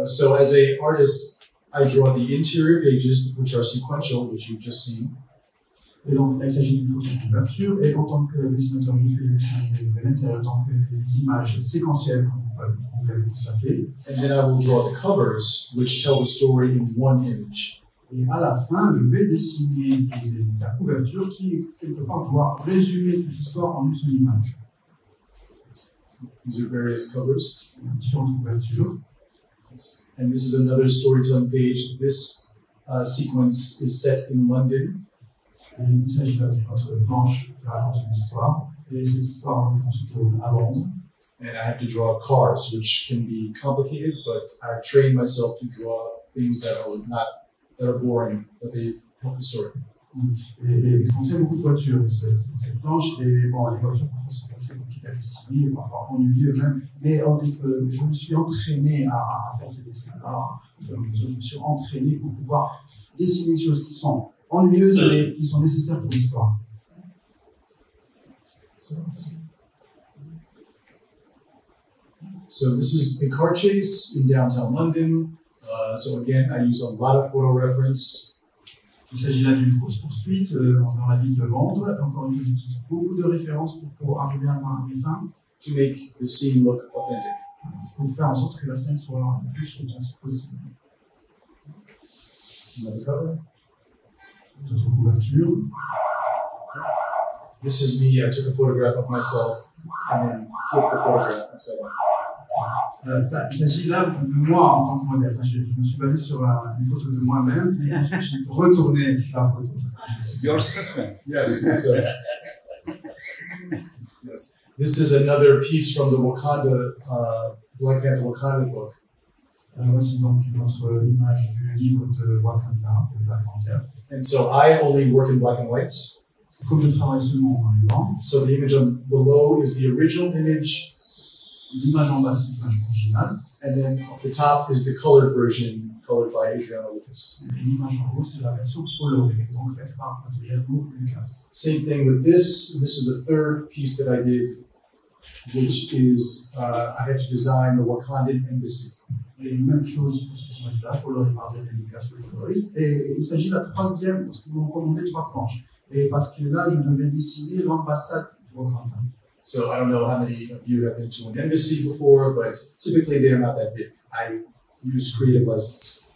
So as an artist, I draw the interior pages, which are sequential, which you've just seen. Et donc, il s'agit d'une photo de couverture, et en tant que dessinateur, je fais les dessins de l'intérieur, donc les images séquentielles, comme vous l'avez constaté. And then I will draw the covers, which tell the story in one image. Et à la fin, je vais dessiner la couverture qui, quelque part, doit résumer toute l'histoire en une seule image. These are various covers. Différentes couvertures. And this is another storytelling page. This sequence is set in London. Et il s'agit là d'une autre planche qui raconte une histoire. Et cette histoire, on se trouve à Londres. And I have to draw cars, which can be complicated, but I've trained myself to draw things that are boring, but they help the story. Et il contient beaucoup de voitures, cette planche. Et bon, les voitures parfois sont assez compliquées à dessiner, parfois ennuyeuses même. Mais je me suis entraîné à faire ces dessins-là. Je me suis entraîné pour pouvoir dessiner des choses qui sont ennuyeuses et qui sont nécessaires pour l'histoire. So this is the car chase in downtown London. So again, I use a lot of photo reference. Il s'agit là d'une course-poursuite dans la ville de Londres. Encore une fois, j'utilise beaucoup de références pour arriver à mes fins. To make the scene look authentic. Pour faire en sorte que la scène soit le plus authentique possible. Another cover. D'autres couvertures. This is me. I took a photograph of myself and then flipped the photograph upside down. Il s'agit là de moi en tant que modèle. Enfin, je me suis basé sur une photo de moi-même et ensuite j'ai retourné la photo. Your statement. Yes. Yes. This is another piece from the Wakanda, Black Panther Wakanda book. Voici donc une autre image du livre de Wakanda, de Black Panther. And so I only work in black and white. Comme je travaille seulement en blanc. So the image on below is the original image. L'image en bas, c'est l'image originale. And then at the top is the colored version, colored by Adriana Lucas. Et l'image en haut, c'est la version colorée, donc faite par Adriano Lucas. Same thing with this. This is the third piece that I did, which is I had to design the Wakandan embassy. Et même chose pour cette image-là, colorée par Adriano Lucas, le coloriste. Et il s'agit de la troisième, parce qu'ils m'ont commandé 3 planches. Et parce que là, je devais dessiner l'ambassade du Wakanda. So I don't know how many of you have been to an embassy before, but typically they are not that big. I use creative license.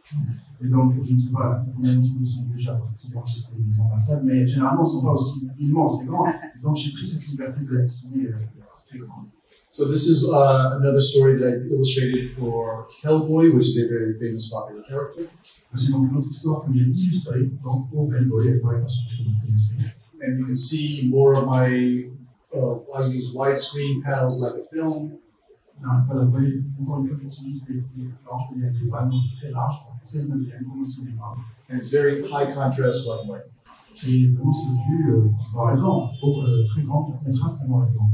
Et donc, je ne sais pas combien d'entre vous sont déjà partis dans des ambassades, mais généralement, ils ne sont pas aussi immenses et grands. Donc, j'ai pris cette liberté de la dessiner très grande. So this is another story that I illustrated for Hellboy, which is a very famous popular character. C'est donc une autre histoire que j'ai illustrée dans Hellboy. And you can see more of my, I use widescreen panels like a film. Voilà, vous voyez, encore une fois, j'utilise des planches, des panneaux très larges, 16/9 comme au cinéma. And it's very high contrast black and white. Et vraiment, c'est vu noir et blanc, très grand, contraste noir et blanc.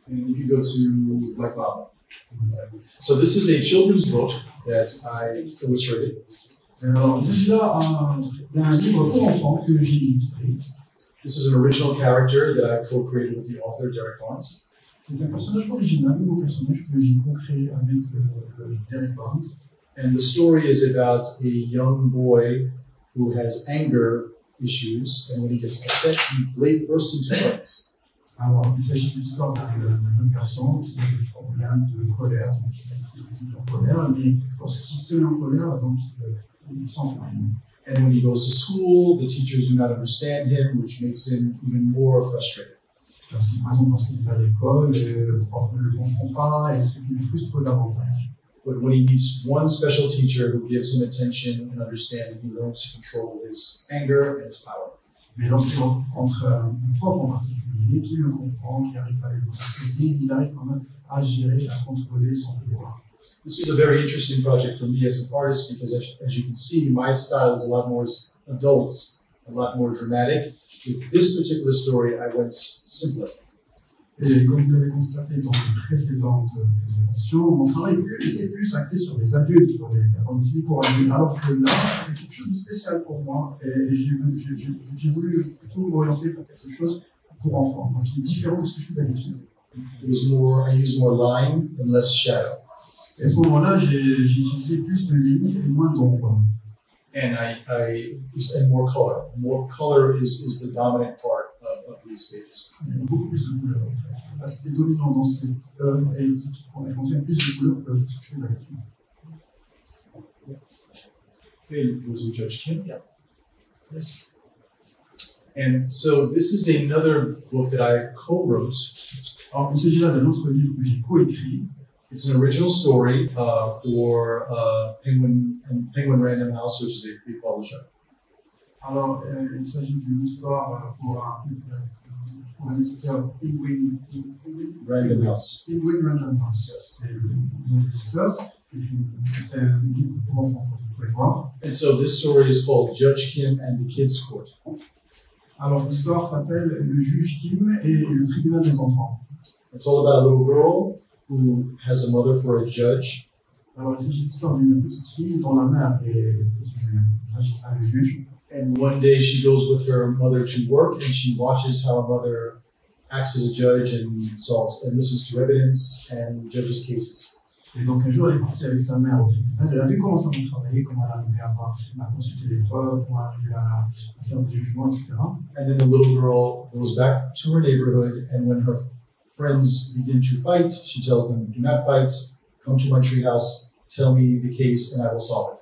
And you can go to Black Bob. So this is a children's book that I illustrated. Alors, il s'agit là d'un livre pour enfants que j'ai illustré. This is an original character that I co-created with the author, Derek Barnes. C'est un personnage original, un nouveau personnage que j'ai co-créé avec Derek Barnes. And the story is about a young boy who has anger issues, and when he gets upset, he bursts into flames. Alors, il s'agit de l'histoire d'un garçon qui a des problèmes de colère, donc il est en colère, mais lorsqu'il se met en colère, donc il s'enflamme. And when he goes to school, the teachers do not understand him, which makes him even more frustrated. Par exemple, lorsqu'il est à l'école, le prof ne le comprend pas, et ce qui le frustre davantage. But when he meets one special teacher who gives him attention and understanding, he learns to control his anger and his power. Mais lorsqu'il rencontre un prof en particulier, qui le comprend, qui arrive à le conseiller, il arrive quand même à gérer, à contrôler son pouvoir. This was a very interesting project for me as an artist because, as you can see, my style is a lot more adult, a lot more dramatic. With this particular story, I went simpler. Et comme vous l'avez constaté dans les précédentes présentations, mon travail était plus axé sur les adultes, sur les bandes dessinées pour adultes, alors que là, c'est quelque chose de spécial pour moi, et j'ai voulu plutôt m'orienter vers quelque chose pour enfants, donc qui est différent de ce que je fais d'habitude. I used more line and less shadow. Et à ce moment-là, j'ai utilisé plus de lignes et moins d'ombre. And and more color. More color is the dominant part of these pages. Il y a beaucoup plus de couleurs, en fait. L'aspect dominant dans cette œuvre et ce qui contient plus de couleurs que ce que je fais d'habitude. Okay, goes to Judge Kim. Yeah. Yes. And so this is another book that I co-wrote. Alors, il s'agit là d'un autre livre que j'ai coécrit. It's an original story for Penguin Random House, which is a big publisher. Alors, il s'agit d'une histoire pour un éditeur Penguin Random House. Penguin Random House. Yes. C'est un livre pour enfants, vous pouvez voir. And so this story is called Judge Kim and the Kids Court. Alors, l'histoire s'appelle Le juge Kim et le tribunal des enfants. It's all about a little girl who has a mother for a judge. Alors, il s'agit de l'histoire d'une petite fille dont la mère est un juge. And one day she goes with her mother to work and she watches how her mother acts as a judge and listens to evidence and judges cases. Et donc un jour elle est partie avec sa mère au tribunal, elle avait commencé à travailler, comment elle arrivait à consulter les preuves, comment elle arrivait à faire des jugements, etc. And then the little girl goes back to her neighborhood, and when her friends begin to fight, she tells them, "Do not fight, come to my treehouse, tell me the case and I will solve it."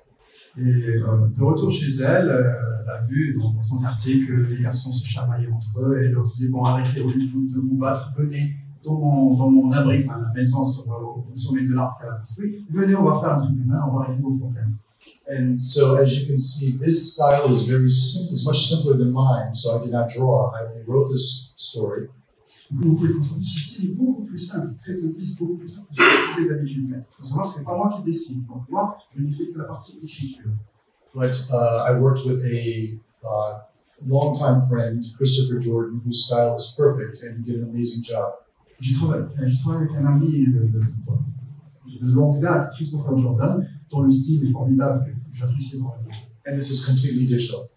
Et de retour chez elle, elle a vu dans son quartier que les garçons se chamaillaient entre eux et elle leur disait, bon, arrêtez, au lieu de vous battre, venez dans mon abri, enfin la maison au sommet de l'arbre qu'elle a construit, venez, on va faire un tribunal, on va régler vos problèmes. And so, as you can see, this style is very simple, it's much simpler than mine, so I did not draw, I only wrote this story. Vous pouvez constater que ce style est beaucoup plus simple, très simpliste, beaucoup plus simple que ce que je fais d'habitude. Il faut savoir que ce n'est pas moi qui dessine. Donc moi, je n'ai fait que la partie écriture. But I worked with a longtime friend, Christopher Jordan, whose style is perfect, and he did an amazing job. J'ai travaillé avec un ami de longue date, Christopher Jordan, dont le style est formidable, que j'apprécie vraiment. And this is completely digital.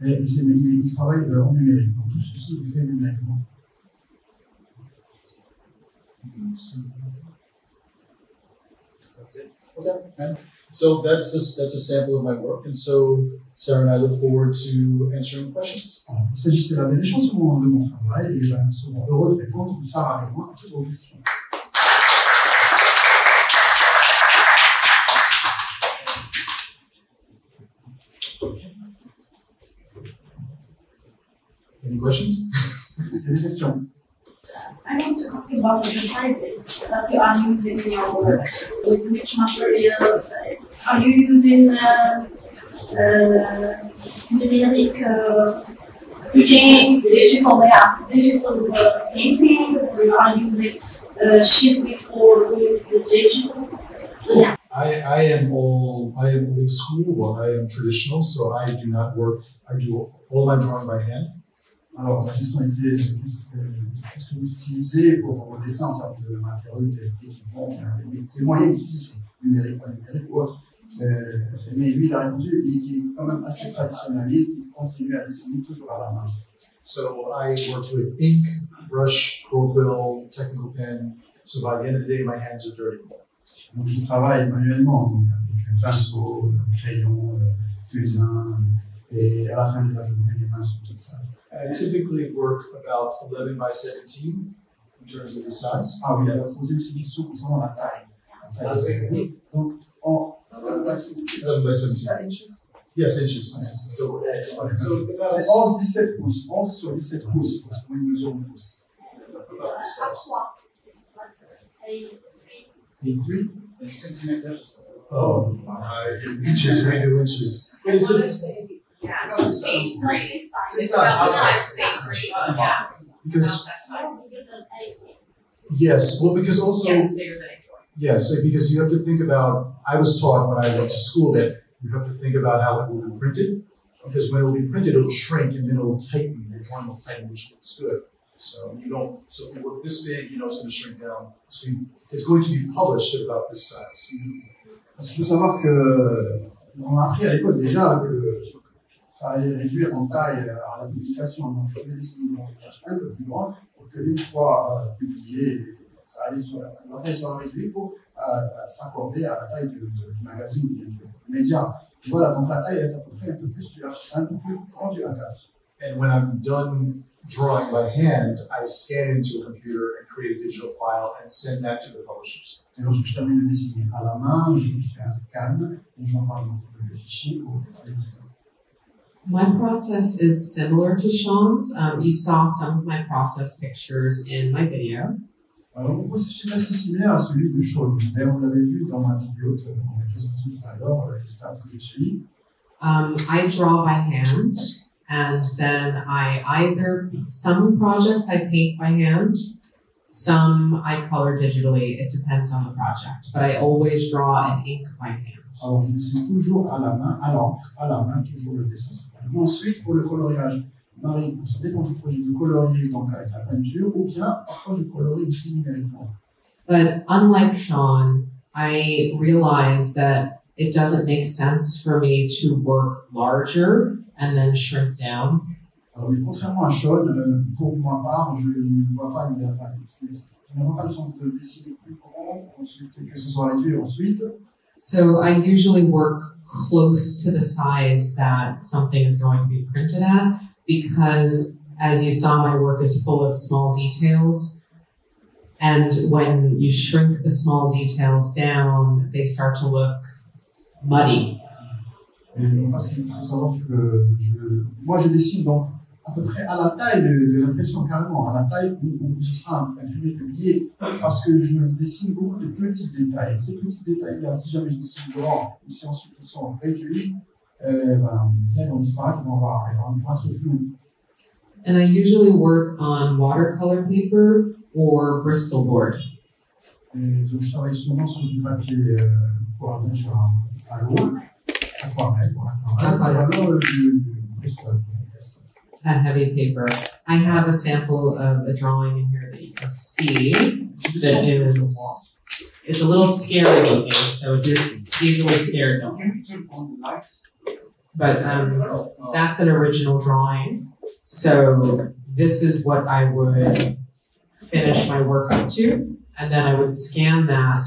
Et il travaille en numérique, donc tout ceci est fait numériquement. That's it. Okay. And so that's a sample of my work, and so Sarah and I look forward to answering questions. Il s'agissait là d'un échantillon de mon travail, et nous serons heureux de répondre, Sarah et moi, à toutes vos questions. about the sizes that you are using in your work. With which material are you using? Numeric games, digital painting, or you are using sheet before going to the digital? Yeah. I am old school, well, I am traditional, so I do not work, I do all my drawing by hand. Alors, la question était qu'est-ce que vous utilisez pour vos dessins en termes de matériaux, d'équipement, les moyens que vous utilisez, numérique, pas numérique ou autre. Mais lui, il a répondu qu'il est quand même assez traditionnaliste, il continue à dessiner toujours à la main. So I work with ink, brush, quill, technical pen, so by the end of the day, my hands are dirty. Donc je travaille manuellement, donc avec pinceau, crayon, fusain, et à la fin de la journée, les mains sont toutes sales. I typically work about 11 by 17 in terms of the size. Ah oui, alors posez aussi une question concernant la taille. Donc, en 11 by 17. 11 by 17. Inches? Yes, inches. So about C'est 11-17 pouces, 11 sur 17 pouces, pour une mesure de pouce. Et puis, centimeters. Oh, inches, we do inches. But it's because yes, well, because also yes, because you have to think about. I was taught when I went to school that you have to think about how it will be printed, because when it will be printed, it will shrink and then it will tighten. The drawing will tighten, which looks good. So you don't. So if you work this big, you know it's going to shrink down. It's going to be published at about this size. Parce qu'il faut savoir que on a appris à l'école déjà que ça allait réduire en taille à la publication. Donc je vais dessiner une page un peu plus grande pour qu'une fois publié, ça allait sur la taille sera réduite pour s'accorder à la taille du magazine ou bien du média. Et voilà, donc la taille est à peu près un peu plus grande du A4. And when I'm done drawing by hand, I scan into a computer and create a digital file and send that to the publishers. Et lorsque je termine de dessiner à la main, je fais un scan et j'envoie donc le fichier au l'éditeur. My process is similar to Shawn's. You saw some of my process pictures in my video. Alors, mon processus est assez similaire à celui de Shawn. D'ailleurs, vous l'avez vu dans ma vidéo qu'on a présentée tout à l'heure, les étapes que je suis. I draw by hand, and then some projects I paint by hand, some I color digitally. It depends on the project, but I always draw in ink by hand. Alors, je dessine toujours à la main, à l'encre, à la main, toujours le dessin. Ensuite, pour le coloriage, ça dépend du projet de colorier donc avec la peinture, ou bien parfois je colorie aussi numériquement. But unlike Shawn, I realized that it doesn't make sense for me to work larger and then shrink down. Alors, mais contrairement à Shawn, pour ma part, je ne vois pas le sens de dessiner plus grand, ensuite que ce soit réduit ensuite. So I usually work close to the size that something is going to be printed at, because as you saw, my work is full of small details. And when you shrink the small details down, they start to look muddy. Et donc, parce qu'il faut savoir que moi je dessine donc à peu près à la taille de l'impression, carrément, à la taille où ce sera imprimé, publié, parce que je dessine beaucoup de petits détails. Ces petits détails-là, si jamais je dessine grand, et si ensuite ils sont réduits, ils vont disparaître, ils vont être flous. And I usually work on watercolor paper or Bristol board. Et donc je travaille souvent sur du papier pour la peinture à l'eau, aquarelle pour l'aquarelle, ou alors du Bristol. A heavy paper. I have a sample of a drawing in here that you can see that is, it's a little scary looking, so if you're easily scared, don't. But that's an original drawing. So this is what I would finish my work up to, and then I would scan that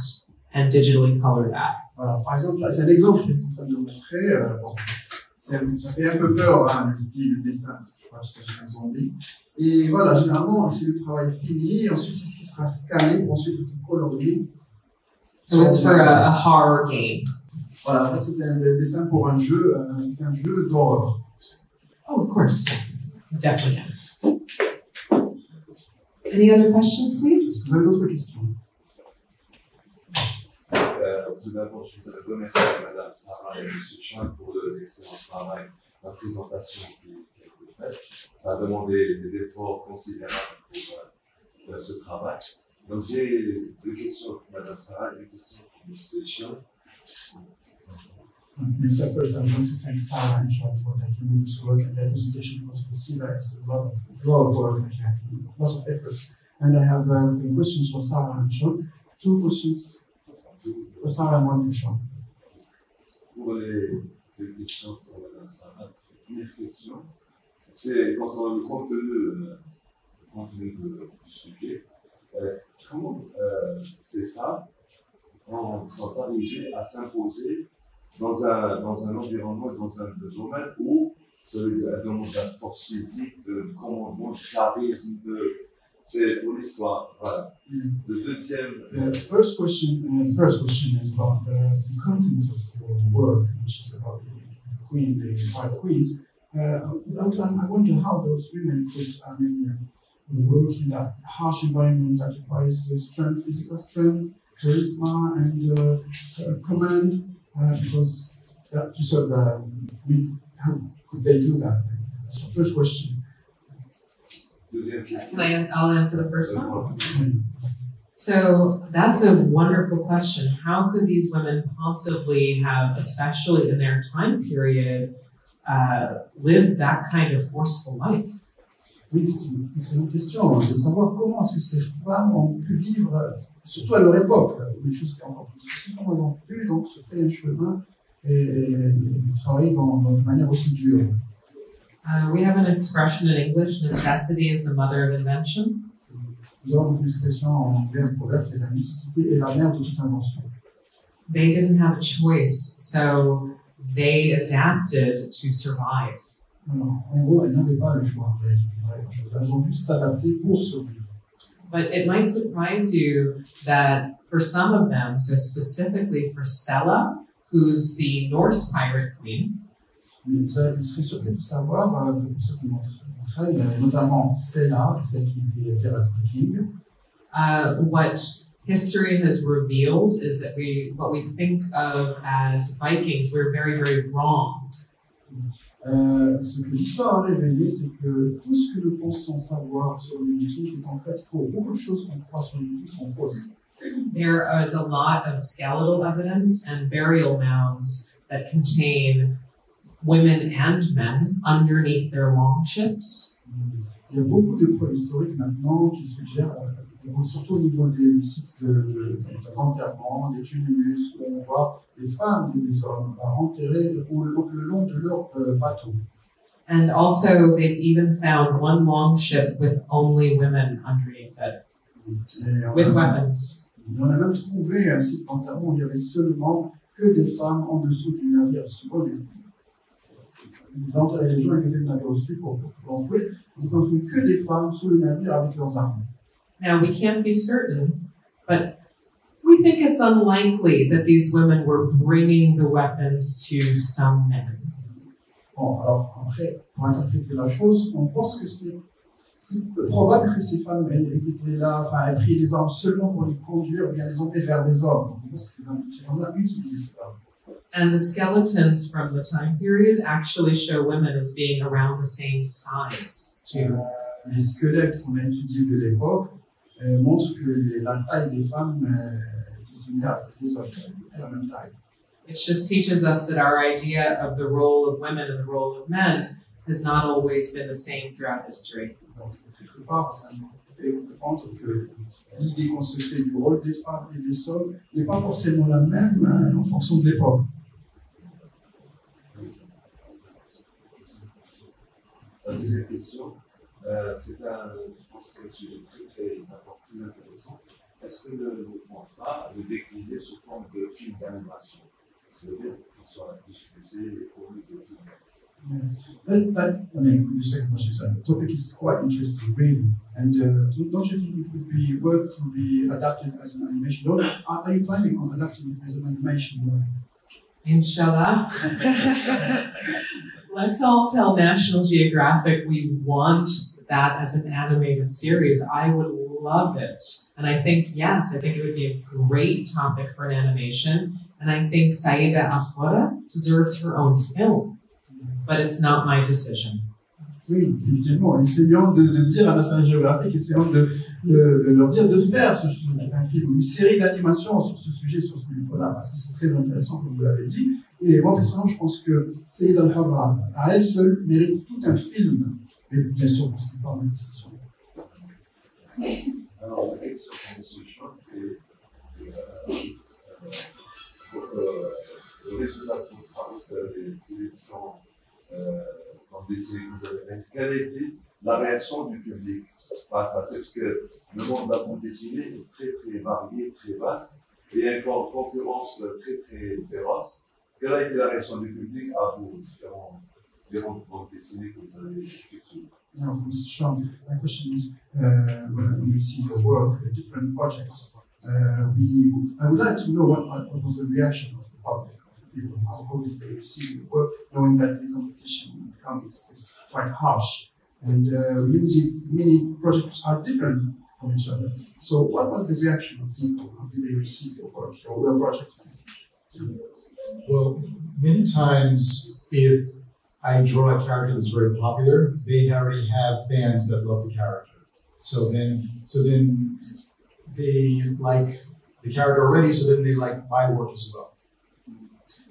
and digitally color that. Voilà, par exemple, là, c'est l'exemple que je suis en train de vous montrer. Bon. Ça fait un peu peur, hein, le style, le dessin, parce que je crois qu'il s'agit d'un zombie. Et voilà, généralement, c'est le travail fini, et ensuite, c'est ce qui sera scanné pour ensuite être colorié. It was for a horror game. Voilà, en fait, c'était un dessin pour un jeu, c'était un jeu d'horreur. Oh, of course. Definitely. Any other questions, please? Vous avez d'autres questions? Tout d'abord, je voudrais remercier Madame Sara et M. Shawn pour l'excellent travail, la présentation qui a été faite. Ça a demandé des efforts considérables pour ce travail. Donc j'ai deux questions pour Madame Sara et deux questions pour M. Shawn. Yes, so first I want to thank Sara and Shawn for that tremendous work, and that presentation was received as a lot of work, lots of efforts. And I have questions for Sara and Shawn. Two questions for Sara and one for Shawn. Pour les deux questions pour Madame Sara, la première question, c'est concernant le contenu du sujet. Comment ces femmes sont arrivées à s'imposer dans un environnement, dans un domaine où elles demandent de la force physique, de commandement, de charisme, c'est pour l'histoire. Voilà. Le deuxième. The first question is about the content of the work, which is about the five queens. I wonder how those women could, work in that harsh environment that requires strength, physical strength, charisma, and command. Because to serve how could they do that? That's the first question. I'll answer the first one. So that's a wonderful question. How could these women possibly have, especially in their time period, lived that kind of forceful life? Oui, c'est une excellente question de savoir comment est-ce que ces femmes ont pu vivre, surtout à leur époque, une chose qui est encore plus difficile, comment elles ont pu donc se faire un chemin et travailler de manière aussi dure. We have an expression in English, necessity is the mother of invention. Nous avons une expression en anglais, un proverbe, qui est la nécessité est la mère de toute invention. They didn't have a choice, so they adapted to survive. Non, en gros, elles n'avaient pas le choix. Elles ont dû s'adapter pour survivre. But it might surprise you that for some of them, so specifically for Sela, who's the Norse pirate queen, Mais vous serez surpris de savoir que pour certaines d'entre elles, notamment Sela, celle qui était pirate viking, what history has revealed is that what we think of as Vikings, we're very, very wrong. Ce que l'histoire a révélé, c'est que tout ce que nous pensons savoir sur les Vikings est en fait faux. Beaucoup de choses qu'on croit sur les Vikings sont fausses. There is a lot of skeletal evidence and burial mounds that contain women and men underneath their longships. Il y a beaucoup de preuves historiques maintenant qui suggèrent, surtout au niveau des sites d'enterrement, des tumulus, où on voit des femmes et des hommes enterrés le long de leur bateau. And also, they've even found one longship with only women underneath it, with weapons. On a même trouvé un site d'enterrement où il y avait seulement que des femmes en dessous du navire. Souvent, ils enterraient les gens et levaient le navire au-dessus pour l'enfouir. Ils n'ont trouvé que des femmes sous le navire avec leurs armes. Now, we can't be certain, but we think it's unlikely that these women were bringing the weapons to some men. Bon, alors, après, pour interpréter la chose, on pense que c'est probable que ces femmes étaient là, enfin, aient pris les armes seulement pour les conduire ou bien les emmener vers des hommes. Donc, on pense que ces femmes-là utilisaient ces armes. And the skeletons from the time period actually show women as being around the same size, too. Les squelettes qu'on a étudiés de l'époque montrent que la taille des femmes était similaire à celle des hommes, à la même taille. Which just teaches us that our idea of the role of women and the role of men has not always been the same throughout history. Donc, quelque part, ça nous fait comprendre que l'idée qu'on se fait du rôle des femmes et des hommes n'est pas forcément la même en fonction de l'époque. La deuxième question, je pense que c'est un sujet très intéressant. Est-ce que ne pense pas de décliner sous forme de film d'animation? C'est-à-dire qu'il soit diffusé et connu de tout le monde. The second question is the topic is quite interesting, really. And don't you think it would be worth to be adapted as an animation? Are you planning on adapting it as an animation? Inshallah. Let's all tell National Geographic we want that as an animated series, I would love it. And I think, yes, I think it would be a great topic for an animation. And I think Saïda Ahmada deserves her own film. But it's not my decision. Oui, effectivement, essayons de dire à National Geographic, essayons de leur dire de faire un film, une série d'animations sur ce sujet, sur ce livre-là, parce que c'est très intéressant, comme vous l'avez dit. Et moi, personnellement, je pense que Saïda Al-Harra, à elle seule, mérite tout un film, mais bien sûr, parce qu'il parle de décision. Alors, la question pour M. Shawn, c'est le résultat de vos travaux, c'est les différents essais que vous avez réalisés. Quelle a été la réaction du public face à ça? Parce que le monde de la bande dessinée est très très varié, très vaste, et il y a une concurrence très très féroce. Quelle a été la réaction du public à vos différentes bandes dessinées que vous avez effectuées? Now, from Shawn, my question is, when we see your work, different projects, I would like to know what was the reaction of the public, of the people, how did they receive your work, knowing that the competition is quite harsh, and many projects are different from each other. So, what was the reaction of people? How did they receive your work, your project? Well, many times, if I draw a character that's very popular, they already have fans that love the character. So then they like the character already, so then they like my work as well.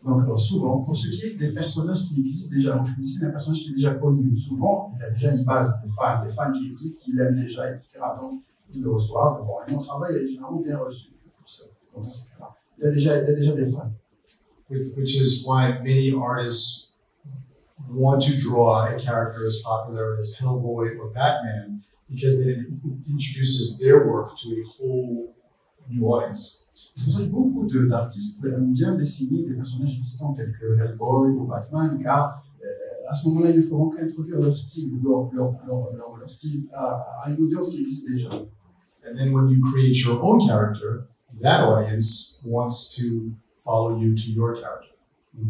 Donc, alors souvent, pour ce qui est des personnages qui existent déjà, donc je dessine un personnage qui est déjà connu, souvent, il a déjà une base de fans, des fans qui existent, qui l'aiment déjà, etc. Donc, ils le reçoivent. Bon, et mon travail est généralement bien reçu pour ça, dans ce cas-là. Il y a déjà des fans. Which is why many artists want to draw a character as popular as Hellboy or Batman, because then it introduces their work to a whole new audience. C'est pour ça que beaucoup d'artistes aiment bien dessiner des personnages existants tels que Hellboy ou Batman, car à ce moment-là, il faut introduire leur style, leur style à une audience qui existe déjà. And then when you create your own character, that audience wants to follow you to your character.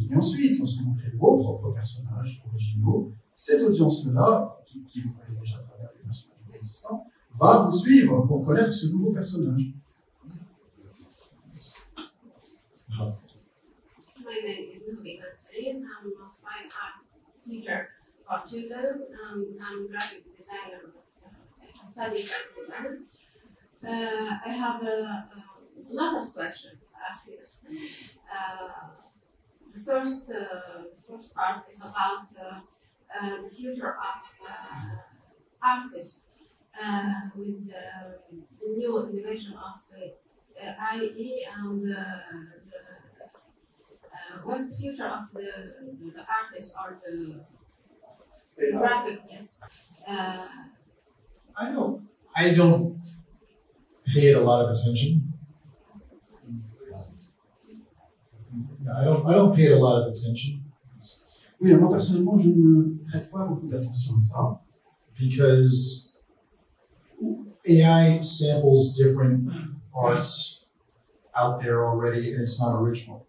Et ensuite, lorsque vous créez vos propres personnages originaux, cette audience-là, qui vous connaît déjà à travers les personnages existants, va vous suivre pour connaître ce nouveau personnage. My name is Nubi Mansarin. I'm a fine art teacher for children. I'm a graphic designer. I study graphic design. I have a lot of questions to ask you. The first part is about the future of artists with the new innovation of IE and what's the future of the artists or the graphic? Yes. I don't pay it a lot of attention. I don't pay it a lot of attention. Oui, moi personnellement, je ne prête pas beaucoup d'attention à ça. Because AI samples different arts out there already, and it's not original.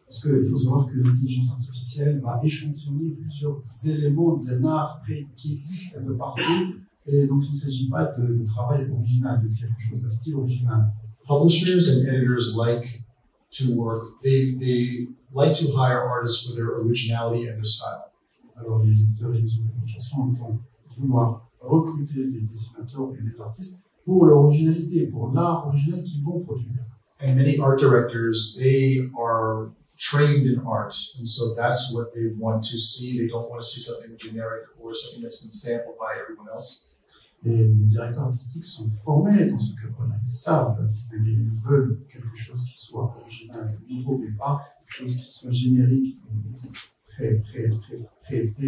Parce qu'il faut savoir que l'intelligence artificielle va échantillonner plusieurs éléments d'un art qui existent un peu partout, et donc il ne s'agit pas de travail original, de quelque chose, d'un style original. Publishers and editors like to work. They like to hire artists for their originality and their style. Alors les éditeurs et les publications vont vouloir recruter des dessinateurs et des artistes pour leur originalité, pour l'art original qu'ils vont produire. And many art directors, they are trained in art, and so that's what they want to see. They don't want to see something generic or something that's been sampled by everyone else. Et les directeurs artistiques sont formés dans ce cadre-là. Ils savent distinguer, ils veulent quelque chose qui soit original, nouveau, mais pas quelque chose qui soit générique, préfet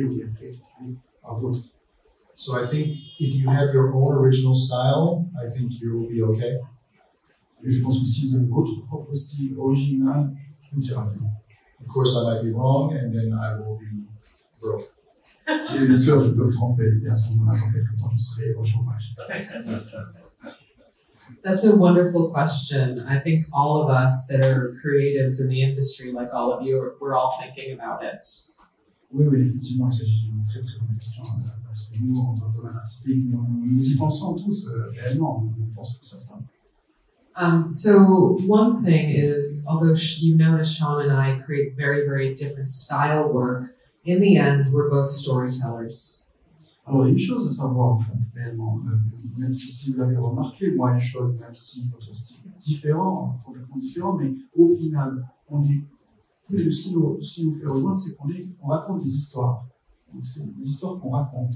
ou bien préfectué par d'autres. So I think if you have your own original style, I think you will be okay. Et je pense que si vous avez votre propre style original, tout ira bien. Of course, I might be wrong, and then I will be broke. Et bien sûr, je peux me tromper, et à ce moment-là, dans quelques temps, je serai au chômage. That's a wonderful question. I think all of us that are creatives in the industry, like all of you, we're all thinking about it. Oui, oui, effectivement, il s'agit d'une très très bonne question, parce que nous, en tant que domaine artistique, nous y pensons tous réellement, nous pensons tous à ça. So one thing is, although you notice Shawn and I create very, very different style work, in the end, we're both storytellers. Alors, il y a une chose à savoir, en fait, réellement, même si vous l'avez remarqué, moi et Shawn, même si notre style est différent, complètement différent, mais au final, ce qui nous fait rejoindre, c'est qu'on raconte des histoires. Donc, c'est des histoires qu'on raconte.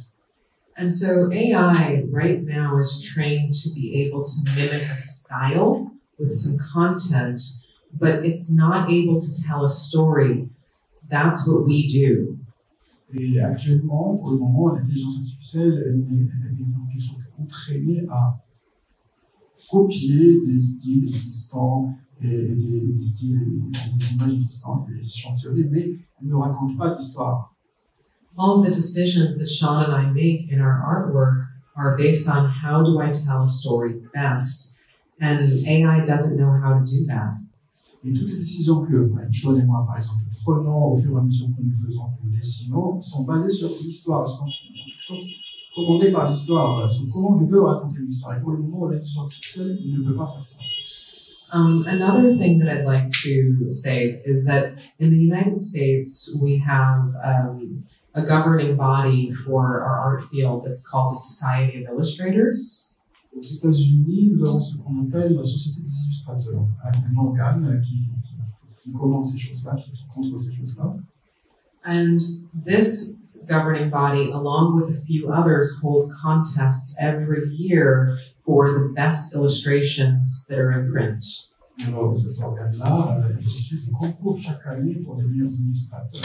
And so AI right now is trained to be able to mimic a style with some content, but it's not able to tell a story. That's what we do. Et actuellement, pour le moment, l'intelligence artificielle est surtout entraînée à copier des styles existants et des styles et des images existantes, des échantillonnés, mais elle ne raconte pas d'histoire. All of the decisions that Shawn and I make in our artwork are based on how do I tell a story best, and AI doesn't know how to do that. Et toutes les décisions que Shawn et moi, par exemple, prenons au fur et à mesure que nous faisons, que nous dessinons, sont basées sur l'histoire, sont commandées par l'histoire, sur comment je veux raconter l'histoire. Et pour le moment, l'intelligence artificielle ne peut pas faire ça. Another thing that I'd like to say is that in the United States, we have a governing body for our art field that's called the Society of Illustrators. Aux États-Unis, nous avons ce qu'on appelle la Société des illustrateurs, un organe qui commande ces choses-là, qui contrôle ces choses-là. And this governing body, along with a few others, hold contests every year for the best illustrations that are in print. Alors, cet organe-là effectue des concours chaque année pour les meilleurs illustrateurs.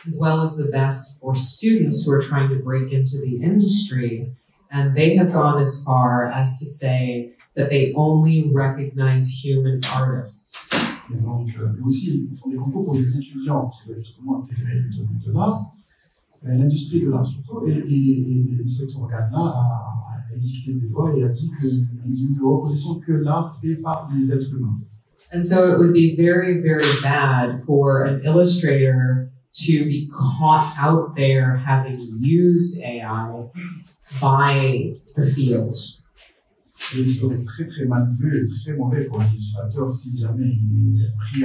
As well as the best for students who are trying to break into the industry. And they have gone as far as to say that they only recognize human artists. Et donc, aussi, ils font des concours pour les étudiants qui veulent justement intégrer le domaine de l'art, l'industrie de l'art surtout, et cet organe-là a édicté des lois et a dit que nous ne reconnaissons que l'art fait par les êtres humains. And so it would be very, very bad for an illustrator to be caught out there having used AI by the field. Et il serait très très mal vu et très mauvais pour l'illustrateur si jamais il est pris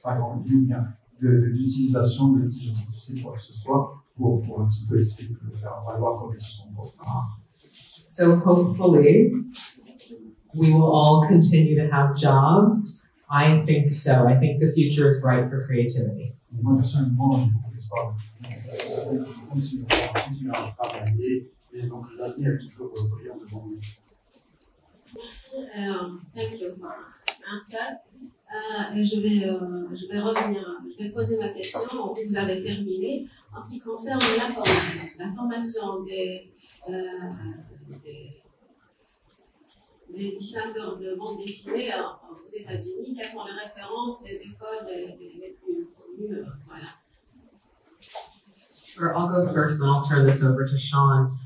en ligne d'utilisation de l'intelligence artificielle quoi que ce soit pour un petit peu essayer de le faire valoir comme son propre art. So hopefully we will all continue to have jobs. I think so. I think the future is bright for creativity. Et moi personnellement, j'ai beaucoup d'espoir. Je continue à travailler et donc l'avenir est toujours brillant devant nous. Merci. Thank you for answer. Et je vais revenir, je vais poser ma question. Vous avez terminé. En ce qui concerne la formation des dessinateurs de bande dessinée aux États-Unis, quelles sont les références des écoles les plus connues, voilà. Sure, I'll go first, and then I'll turn this over to Shawn.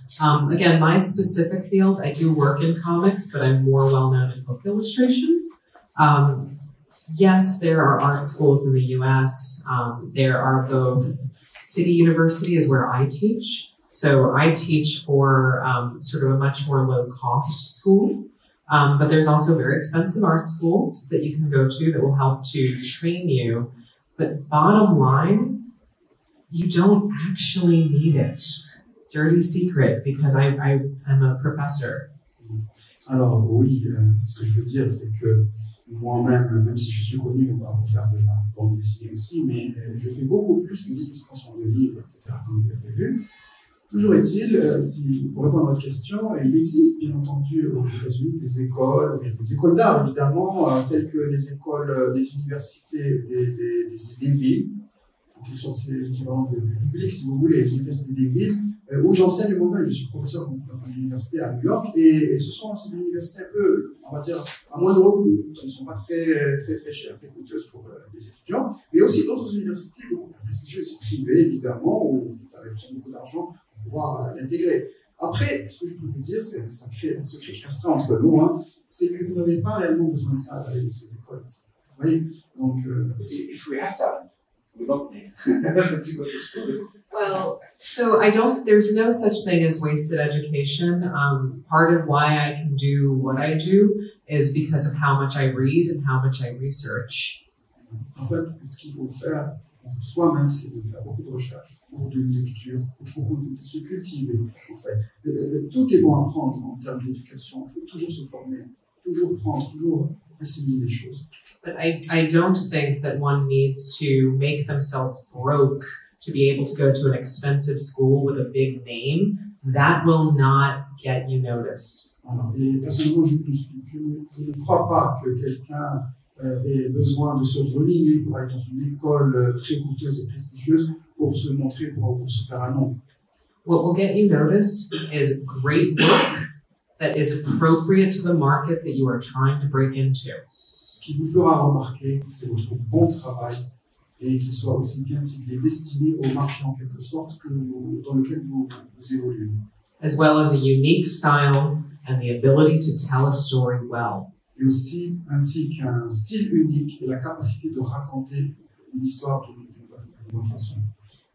Again, my specific field, I do work in comics, but I'm more well-known in book illustration. Yes, there are art schools in the U.S. There are both City University is where I teach. So I teach for sort of a much more low-cost school. But there's also very expensive art schools that you can go to that will help to train you. But bottom line, you don't actually need it. Dirty secret, because I'm a professor. Alors oui, ce que je veux dire, c'est que moi-même, même si je suis connu pour faire de la bande dessinée aussi, mais je fais beaucoup plus que l'illustration de livres, etc., comme vous l'avez vu. Toujours est-il, pour répondre à votre question, il existe bien entendu aux États-Unis des écoles d'art évidemment, telles que les écoles, les universités des villes, en quelque sorte c'est l'équivalent du public si vous voulez, les universités des villes, où j'enseigne moi-même, je suis professeur dans une université à New York, et ce sont aussi des universités un peu, on va dire, à moindre coût, qui ne sont pas très chères, très coûteuses pour les étudiants, mais aussi d'autres universités beaucoup plus prestigieuses, privées évidemment, où vous avez besoin de beaucoup d'argent pour pouvoir l'intégrer. Après, ce que je peux vous dire, c'est ça crée un secret qui restera entre nous, hein, c'est que vous n'avez pas réellement besoin de ça à d'aller dans ces écoles. Vous voyez? Donc, if we have talent, we don't need to go to school. Well, so there's no such thing as wasted education. Part of why I can do what I do is because of how much I read and how much I research. En fait, ce qu'il faut faire soi-même, c'est de faire beaucoup de recherches, beaucoup de lecture, beaucoup de se cultiver, en fait. Tout est bon à prendre en termes d'éducation. Il faut toujours se former, toujours prendre, toujours assimiler les choses. But I don't think that one needs to make themselves broke to be able to go to an expensive school with a big name. That will not get you noticed. Alors, et personnellement, je ne crois pas que quelqu'un ait besoin de se religner pour aller dans une école très coûteuse et prestigieuse pour se montrer, pour se faire un nom. What will get you noticed is great work that is appropriate to the market that you are trying to break into. Ce qui vous fera remarquer, c'est votre bon travail et qu'il soit aussi bien ciblé, destiné au marché en quelque sorte dans lequel vous évoluez. As well as a unique style and the ability to tell a story well. Et aussi, ainsi qu'un style unique et la capacité de raconter une histoire d'une bonne façon.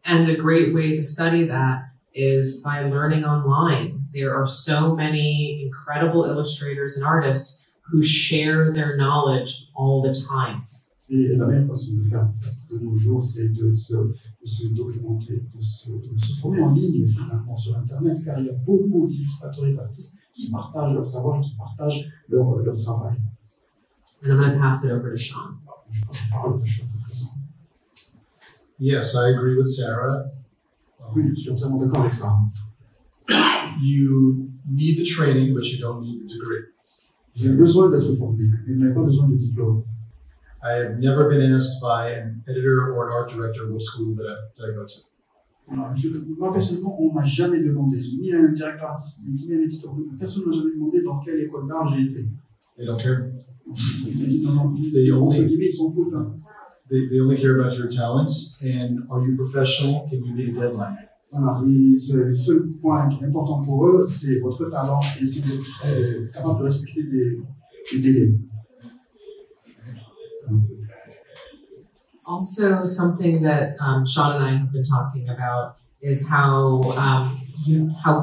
And a great way to study that is by learning online. There are so many incredible illustrators and artists who share their knowledge all the time. Et la meilleure façon de faire de nos jours, c'est de se documenter, de se former en ligne finalement sur Internet, car il y a beaucoup d'illustrateurs et d'artistes qui partagent leur savoir et qui partagent leur travail. And I'm going to pass it over to Shawn. Je passe la parole à Shawn à présent. Yes, I agree with Sarah. Oui, je suis entièrement d'accord avec ça. You need the training, but you don't need the degree. Vous avez besoin d'être formé, mais vous n'avez pas besoin de diplôme. I have never been asked by an editor or an art director what school that I go to. Voilà, moi personnellement, on m'a jamais demandé, ni un directeur artistique, ni un éditeur, personne ne m'a jamais demandé dans quelle école d'art j'ai été. They don't care. Ils s'en foutent. Hein. They only care about your talents and are you professional? Can you meet a deadline? Voilà, le seul point qui est important pour eux, c'est votre talent et si vous êtes capable de respecter des délais. Also, something that Shawn and I have been talking about is how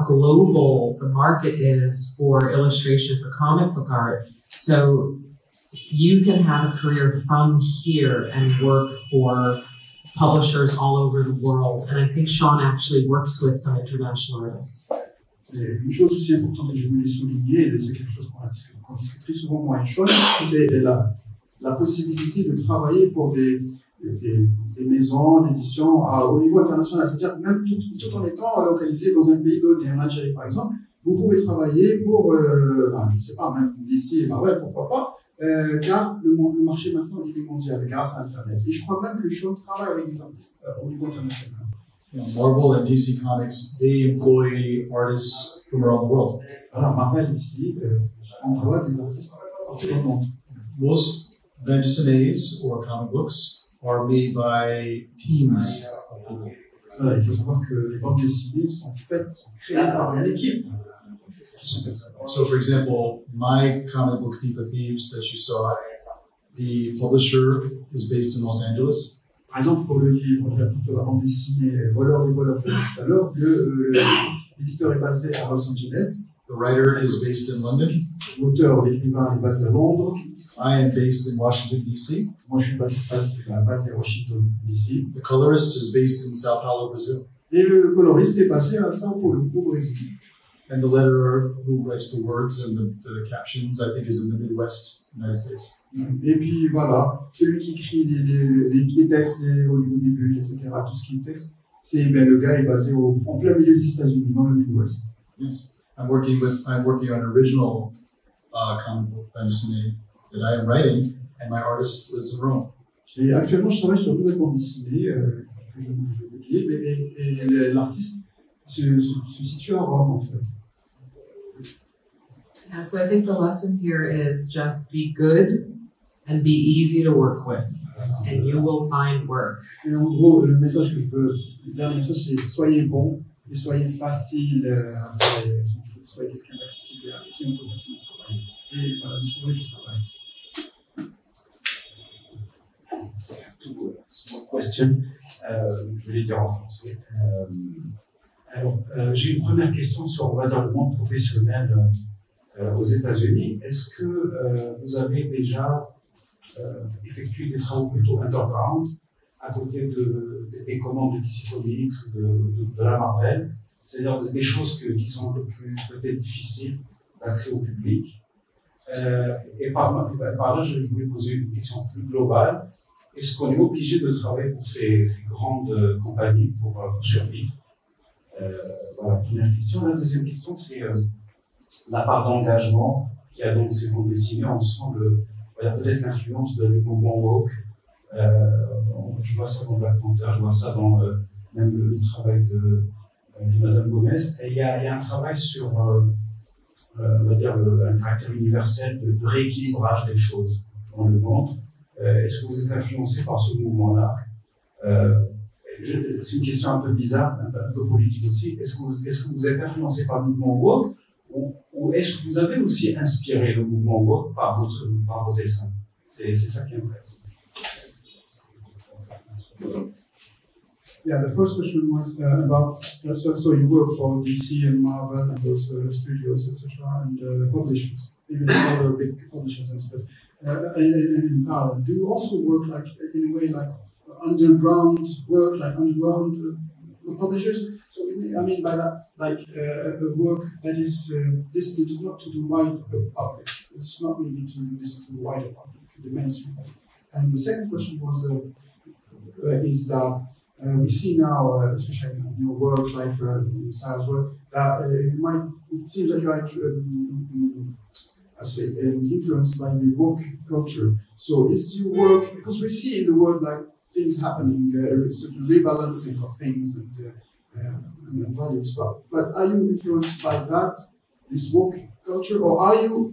global the market is for illustration for comic book art. So you can have a career from here and work for publishers all over the world. And I think Shawn actually works with some international artists. Et une chose aussi importante que je voulais souligner, et c'est quelque chose qu'on discute très souvent moi et Shawn, c'est la possibilité de travailler pour des maisons d'édition au niveau international. C'est-à-dire même tout en étant localisé dans un pays donné, en Algérie par exemple, vous pouvez travailler pour, je ne sais pas, même d'ici et Marvel, pourquoi pas, car le marché maintenant il est mondial grâce à Internet. Et je crois même que Shawn travaille avec des artistes au niveau international. Marvel and DC Comics, they employ artists from around the world. Alors Marvel ici emploie des artistes partout dans le monde. Most bande dessinées or comic books are made by teams. Voilà, il faut savoir que les bandes dessinées sont créées par une équipe. So, for example, my comic book Thief of Thieves that you saw, the publisher is based in Los Angeles. Par exemple, pour le livre de la bande dessinée Voleurs des voleurs, je l'ai dit tout à l'heure, l'éditeur est basé à Los Angeles. The writer is based in London. L'auteur, l'écrivain, est basé à Londres. I am based in Washington, D.C. Moi, je suis basé à Washington, D.C. The colorist is based in Sao Paulo, Brazil. Et le coloriste est basé à Sao Paulo, au Brésil. And the letterer who writes the words and the captions, I think, is in the Midwest United States. Et puis voilà, celui qui écrit les textes au niveau des bulles, etc., tout ce qui est texte, le gars est basé en plein milieu des États-Unis, dans le Midwest. Yes, I'm working on original comic book bande dessinée that I am writing, and my artist lives in Rome. Et actuellement, je travaille sur une nouvelle bande dessinée que je vais publier, et l'artiste se situe à Rome en fait. Yeah, so I think the lesson here is just be good and be easy to work with, and you will find work. Et en gros, le message que je veux, le dernier message, c'est soyez bon et soyez facile à travailler. Soyez quelqu'un d'accessible avec qui on peut facilement travailler. Et voilà, vous trouverez du travail. Small question. Je vais les dire en français. Alors, j'ai une première question sur, on va dire, le monde professionnel aux États-Unis. Est-ce que vous avez déjà effectué des travaux plutôt underground à côté des commandes de DC Comics ou de la Marvel, c'est-à-dire des choses qui sont un peu plus peut-être difficiles d'accès au public. Et par là, je voulais poser une question plus globale. Est-ce qu'on est obligé de travailler pour ces grandes compagnies pour survivre? Voilà, première question. La deuxième question, c'est la part d'engagement qu'il y a dans ces bandes dessinées ensemble. Il y a peut-être l'influence du mouvement woke. Je vois ça dans Black Panther, je vois ça dans même le travail de Madame Gómez. Et il y a un travail sur, on va dire, un caractère universel de rééquilibrage des choses dans le monde. Est-ce que vous êtes influencé par ce mouvement-là? C'est une question un peu bizarre, un peu politique aussi. Est-ce que vous êtes influencé par le mouvement woke ou est-ce que vous avez aussi inspiré le mouvement woke par vos dessins? C'est ça qui m'intéresse. Yeah, the first question was about, so you work for DC and Marvel and those studios, etc., and publishers, even other big publishers, but in parallel. Do you also work like, in a way, like underground work, like underground publishers? So I mean by that, like work that is destined not to the wide public. It's not really to listen to the wider public, the mainstream public. And the second question was, is that we see now, especially in your work, like in Sarah's work, that it seems that you are influenced by the woke culture. So is your work, because we see in the world like things happening, sort of rebalancing of things and values, but are you influenced by that, this woke culture, or are you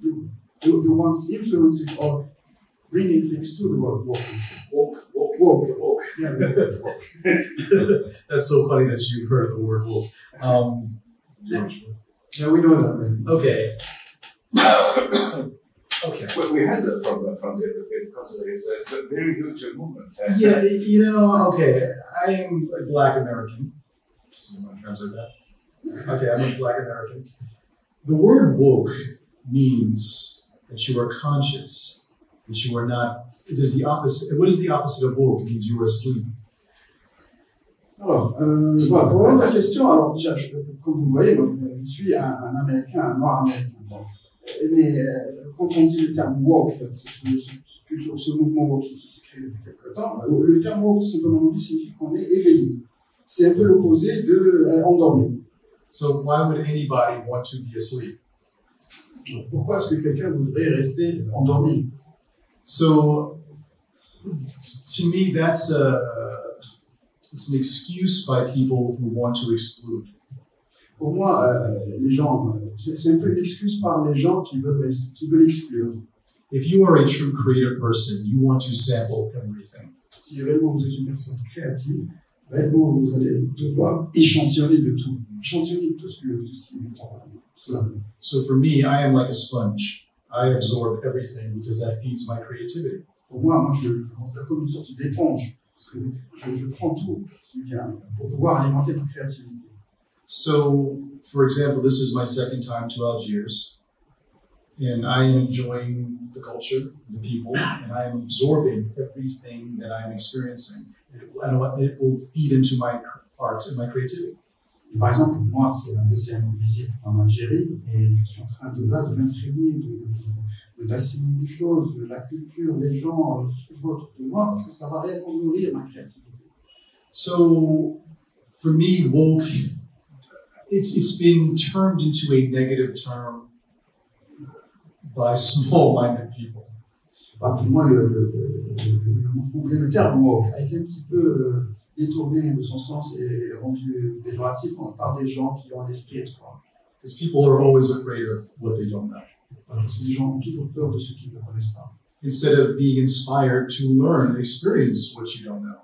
the ones influencing or bringing things to the world? Woke. Yeah, woke. That's so funny that you heard the word woke. Yeah, we know that. Right? Okay. Okay. Well, we had that from the because it's a very huge movement. Yeah, you know, okay, I am a Black American. So I'm going to translate that. Okay, I'm a Black American. The word woke means that you are conscious, that you are not. It is the opposite. What is the opposite of woke? It means you are asleep. Alors, voilà, pour répondre à la question, alors déjà, comme vous voyez, moi, je suis un Américain, un noir américain. Mais quand on dit le terme woke, c'est ce mouvement woke qui s'est créé depuis quelque temps, le terme woke, tout simplement, signifie qu'on est éveillé. C'est un peu l'opposé de endormi. So why would anybody want to be asleep? Pourquoi est-ce que quelqu'un voudrait rester endormi? So, to me, that's it's an excuse by people who want to exclude. Pour moi, les gens, c'est un peu une excuse par les gens qui veulent exclure. If you are a true creative person, you want to sample everything. Si réellement vous êtes une personne créative, réellement vous allez devoir échantillonner de tout, échantillonner tout ce qui est en vous. So for me, I am like a sponge. I absorb everything because that feeds my creativity. Pour moi, je considère comme une sorte d'éponge, parce que je prends tout ce qui vient pour pouvoir alimenter ma créativité. So, for example, this is my second time to Algiers, and I am enjoying the culture, the people, and I am absorbing everything that I am experiencing. It will feed into my art and my creativity. Et par exemple, moi, c'est ma deuxième visite en Algérie, et je suis en train de m'imprégner, d'assimiler des choses, de la culture, des gens, ce que je vois autour de moi, parce que ça va réellement nourrir ma créativité. So, for me, woke, it's been turned into a negative term by small-minded people. Bah, pour moi, le terme woke a été un petit peu détourné de son sens et rendu péjoratif par des gens qui ont un esprit étroit. Because people are always afraid of what they don't know. Parce que les gens ont toujours peur de ce qu'ils ne connaissent pas. Instead of being inspired to learn and experience what you don't know.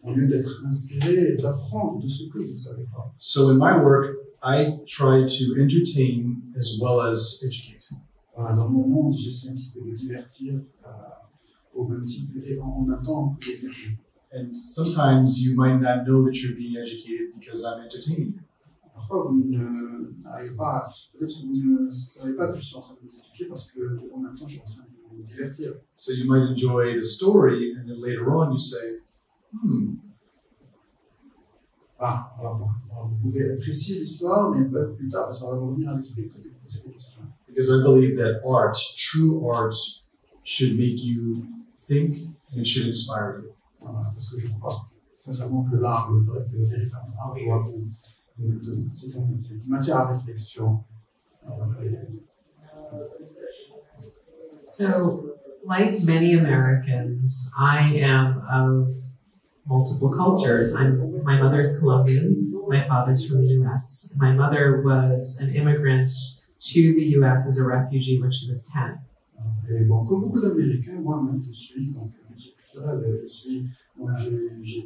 Au lieu d'être inspiré et d'apprendre de ce que vous ne savez pas. So in my work, I try to entertain as well as educate. Voilà, dans mon monde, j'essaie un petit peu de divertir au même type et en même temps d'éduquer. And sometimes you might not know that you're being educated because I'm entertaining you. Parfois, vous n'arrivez pas, peut-être que vous ne savez pas que je suis en train de vous éduquer parce que en même temps, je suis en train de vous divertir. So you might enjoy the story, and then later on you say, Alors, vous pouvez apprécier l'histoire, mais plus tard, ça va revenir à l'esprit que vous posez des questions. Because I believe that art, true art, should make you think and it should inspire you. Voilà, parce que je crois sincèrement que l'art, le véritable art, doit vous, c'est du matière à réflexion. So, like many Americans, I am of multiple cultures. My mother's Colombian, my father's from the US. My mother was an immigrant to the US as a refugee when she was 10. Et bon, comme beaucoup d'Américains, moi-même, je suis donc multiculturel. Je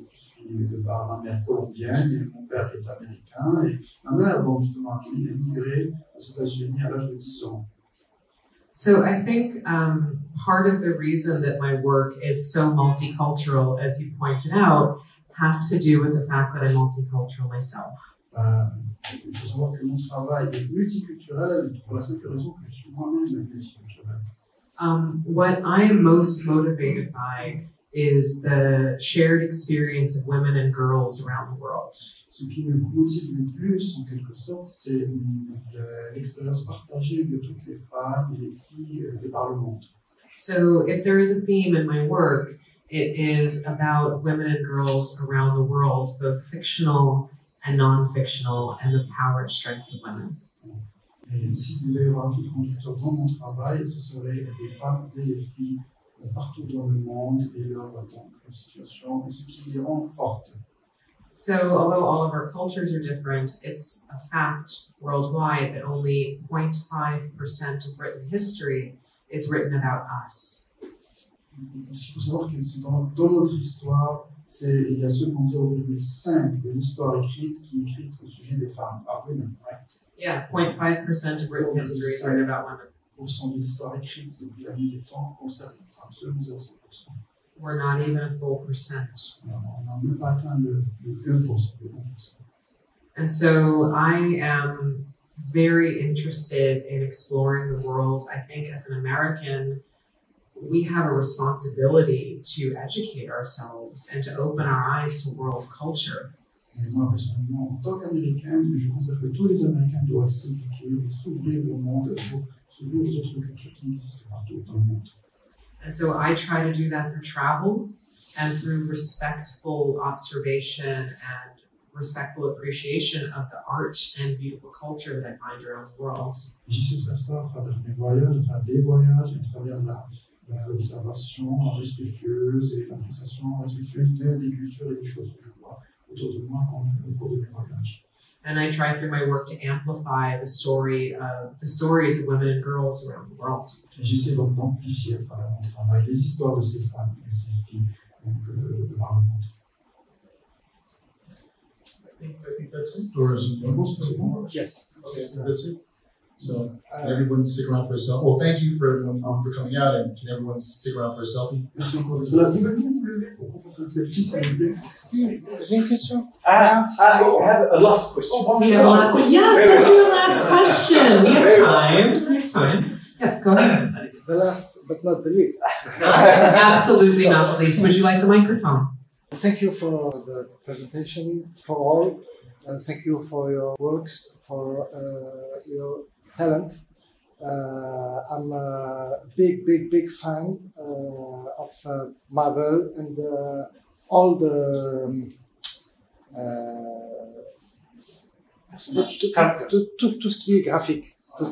suis de par ma mère colombienne et mon père est américain. Et ma mère, bon, justement, a émigré aux États-Unis à l'âge de 10 ans. So I think part of the reason that my work is so multicultural, as you pointed out, has to do with the fact that I'm multicultural myself. Il faut savoir que mon travail est multiculturel pour la simple raison que je suis moi-même multiculturel. What I am most motivated by is the shared experience of women and girls around the world. Ce qui me motive le plus, en quelque sorte, c'est l'expérience partagée de toutes les femmes et les filles de par le monde. So if there is a theme in my work, it is about women and girls around the world, both fictional and non-fictional, and the power and strength of women. Et s'il devait y avoir un fil conducteur dans mon travail, ce serait les femmes et les filles partout dans le monde et leur situation et ce qui les rend fortes. So although all of our cultures are different, it's a fact worldwide that only 0.5% of written history is written about us. Il faut savoir que dans notre histoire, il y a seulement 0,5 de l'histoire écrite qui est écrite au sujet des femmes, par women, right? Yeah, 0.5% of written history is written about women. De l'histoire écrite depuis la nuit des temps concerne les femmes, seulement 0,5%. We're not even a full percent. On n'a même pas atteint le 1%. And so I am very interested in exploring the world. I think as an American, we have a responsibility to educate ourselves and to open our eyes to world culture. Et moi, personnellement, en tant qu'Américain, je considère que tous les Américains doivent s'éduquer et s'ouvrir au monde, s'ouvrir aux autres cultures qui existent partout dans le monde. And so I try to do that through travel and through respectful observation and respectful appreciation of the art and beautiful culture that I find around the world. J'essaie de faire ça à travers mes voyages, à travers des voyages, à travers l'observation respectueuse et l'appréciation respectueuse des cultures et des choses que je vois autour de moi au cours de mes voyages. And I try through my work to amplify the stories of women and girls around the world. Et j'essaie donc d'amplifier à travers mon travail les histoires de ces femmes et ces filles de par le monde. I think that's it. Or is it more? Yes. Okay, that's it. So can everyone stick around for a selfie? Well, thank you for everyone for coming out, and can everyone stick around for a selfie? Merci encore d'être là. Pouvez-vous vous lever pour qu'on fasse un selfie, s'il vous plaît? J'ai une question. I have a last question. Yes, let's do a last question. We have time. We have time. Yeah, go ahead. The last but not the least. Absolutely not the least. Would you like the microphone? Thank you for the presentation, for all. Thank you for your works, for your talent. I'm a big fan of Marvel and all the tout ce qui est graphique, all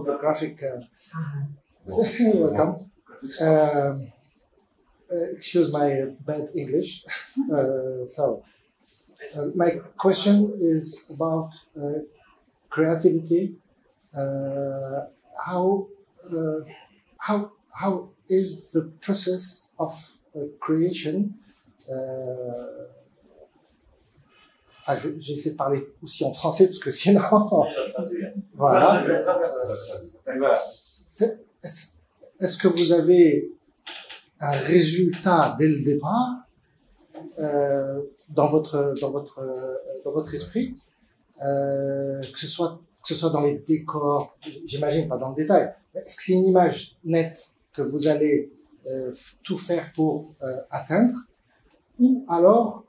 the graphic. Welcome. Excuse my bad English. My question is about creativity. How is the process of creation? J'essaie de parler aussi en français parce que sinon, voilà. Est-ce que vous avez un résultat dès le départ dans votre esprit, que ce soit dans les décors, j'imagine pas dans le détail, mais est-ce que c'est une image nette que vous allez tout faire pour atteindre, ou alors,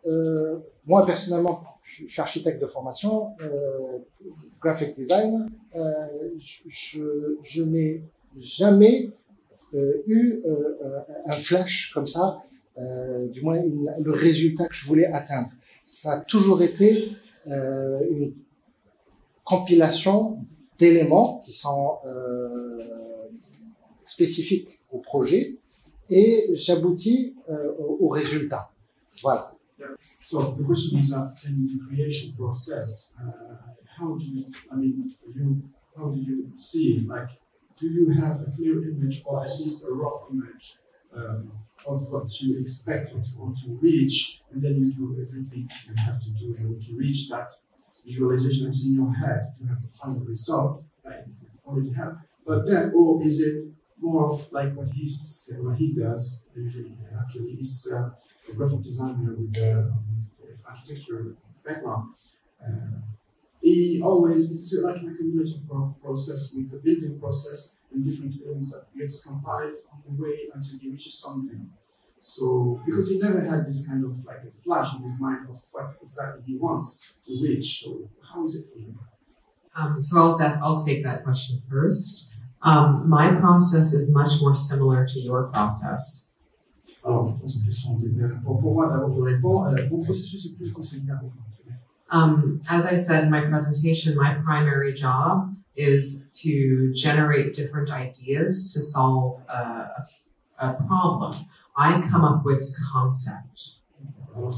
moi personnellement, je suis architecte de formation, graphic design, je n'ai jamais eu un flash comme ça, du moins le résultat que je voulais atteindre. Ça a toujours été une compilation d'éléments qui sont spécifiques au projet, et j'aboutis au résultat. Voilà. Yeah. So the question is, in the creation process, how do you, I mean, for you, how do you see it? Like, do you have a clear image, or at least a rough image, of what you expect or to reach, and then you do everything you have to do in order to reach that visualization that's in your head to have the final result that you already have? But then, or is it more of like what he does usually? Actually, is a graphic designer with the architecture background. He always, it's like an accumulation process with the building process and different elements that gets compiled on the way until he reaches something. So, because he never had this kind of like a flash in his mind of what exactly he wants to reach. So, how is it for you? So I'll take that question first. My process is much more similar to your process. Alors, je pense que pour moi, d'abord, je réponds. Mon processus est plus similaire. As I said in my presentation, my primary job is to generate different ideas to solve a problem. I come up with concept. Alors,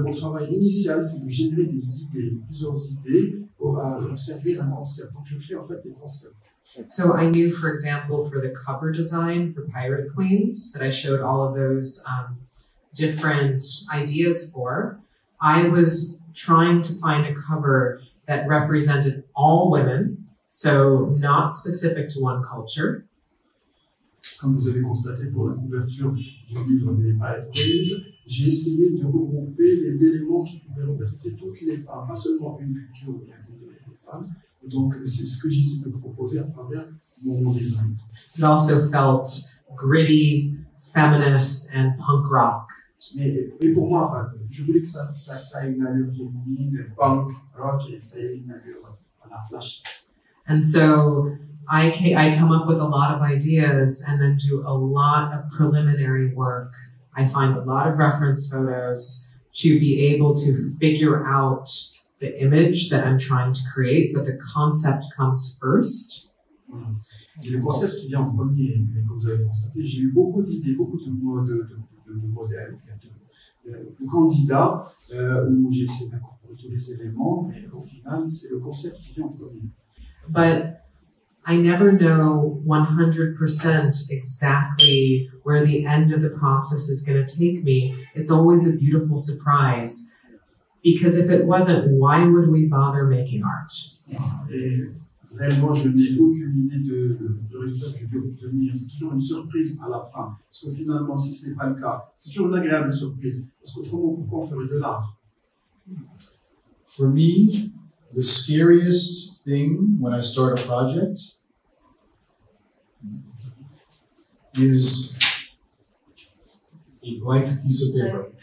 mon travail initial, c'est de générer des idées, plusieurs idées pour servir un concept. Donc, je crée en fait des concepts. So I knew, for example, for the cover design for Pirate Queens that I showed all of those different ideas for, I was trying to find a cover that represented all women, so not specific to one culture. Comme vous avez constaté pour la couverture du livre des Pirate Queens, j'ai essayé de regrouper les éléments qui pouvaient représenter toutes les femmes, pas seulement une culture ou bien une femme. Et donc, c'est ce que j'essaie de proposer à travers mon design. It also felt gritty, feminist, and punk rock. Mais pour moi, enfin, je voulais que ça ait une allure féminine, punk, rock, et que ça ait une allure à la flash. And so I come up with a lot of ideas and then do a lot of preliminary work. I find a lot of reference photos to be able to figure out the image that I'm trying to create, but the concept comes first. C'est le concept qui vient en premier, et comme vous avez constaté, j'ai eu beaucoup d'idées, beaucoup de modèles, de candidats, où j'ai essayé d'incorporer tous les éléments, mais au final, c'est le concept qui vient en premier. But I never know 100% exactly where the end of the process is going to take me. It's always a beautiful surprise. Because if it wasn't, why would we bother making art? Et réellement, je n'ai aucune idée de résultat que je vais obtenir. C'est toujours une surprise à la fin. Parce que finalement, si ce n'est pas le cas, c'est toujours une agréable surprise. Parce qu'autrement, pourquoi on ferait de l'art? For me, the scariest thing when I start a project is a blank piece of paper.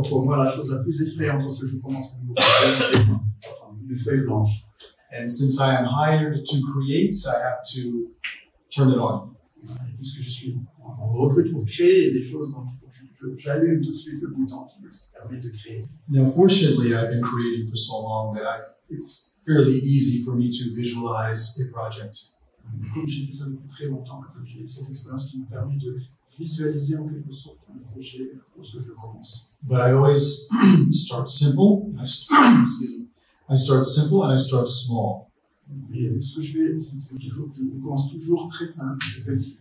Pour moi, la chose la plus effrayante lorsque je commence un nouveau projet, c'est une feuille blanche. And since I am hired to create, I have to turn it on. Et puisque je suis en recrute pour créer des choses, donc il faut que j'allume tout de suite le bouton qui me permet de créer. Now, fortunately, I've been creating for so long that it's fairly easy for me to visualize a project. Comme j'ai fait ça depuis très longtemps, j'ai cette expérience qui me permet de visualiser en quelque sorte un projet lorsque je commence. But I always start simple. I start simple and I start small. Et ce que je fais, c'est que je commence toujours très simple et petit.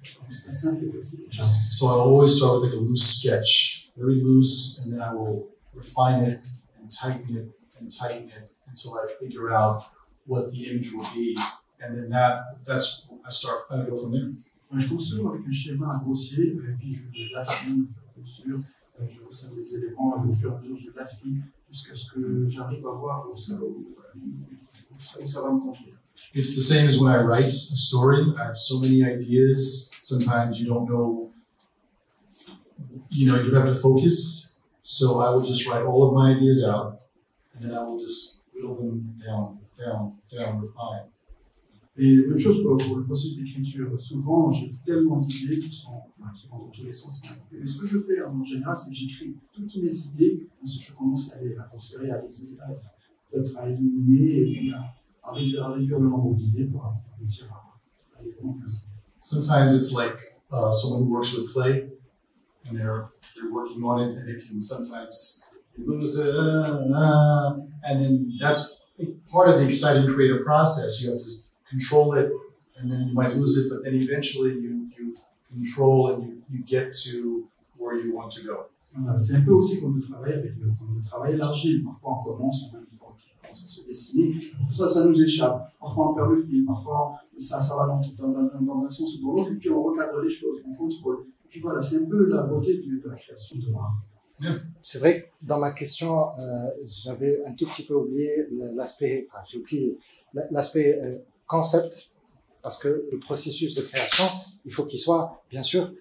Simple et petit. So I always start with like a loose sketch, very loose, and then I will refine it and tighten it until I figure out what the image will be, and then I go from there. Je commence toujours avec un schéma grossier, et puis je l'affine mesure, je resserre les éléments et au fur et à mesure je l'affine jusqu'à ce que j'arrive à voir où ça va me conduire. It's the same as when I write a story. I have so many ideas. Sometimes you don't know, you have to focus. So I will just write all of my ideas out, and then I will just whittle them down, refine. Et même chose pour le processus d'écriture. Souvent, j'ai tellement d'idées qui vont dans tous les sens. Mais ce que je fais en général, c'est que j'écris toutes mes idées. Ensuite, je commence à conserver, à éliminer, et puis à réduire le nombre d'idées pour aboutir à les vraiment faciles. Sometimes it's like someone who works with clay, and they're working on it, and it can sometimes lose it, and then that's part of the exciting creative process. You have to control it, and then you might lose it, but then eventually you control and you get to where you want to go. Voilà, c'est un peu aussi comme le travail à l'argile. Parfois on commence, on a une forme qui commence à se dessiner, ça nous échappe. Parfois on perd le fil, parfois ça va dans un sens ou dans l'autre, et puis on recadre les choses, on contrôle. Et puis voilà, c'est un peu la beauté de la création de l'art. C'est vrai que dans ma question, j'avais un tout petit peu oublié l'aspect, j'ai oublié l'aspect concept, parce que le processus de création, il faut qu'il soit, bien sûr,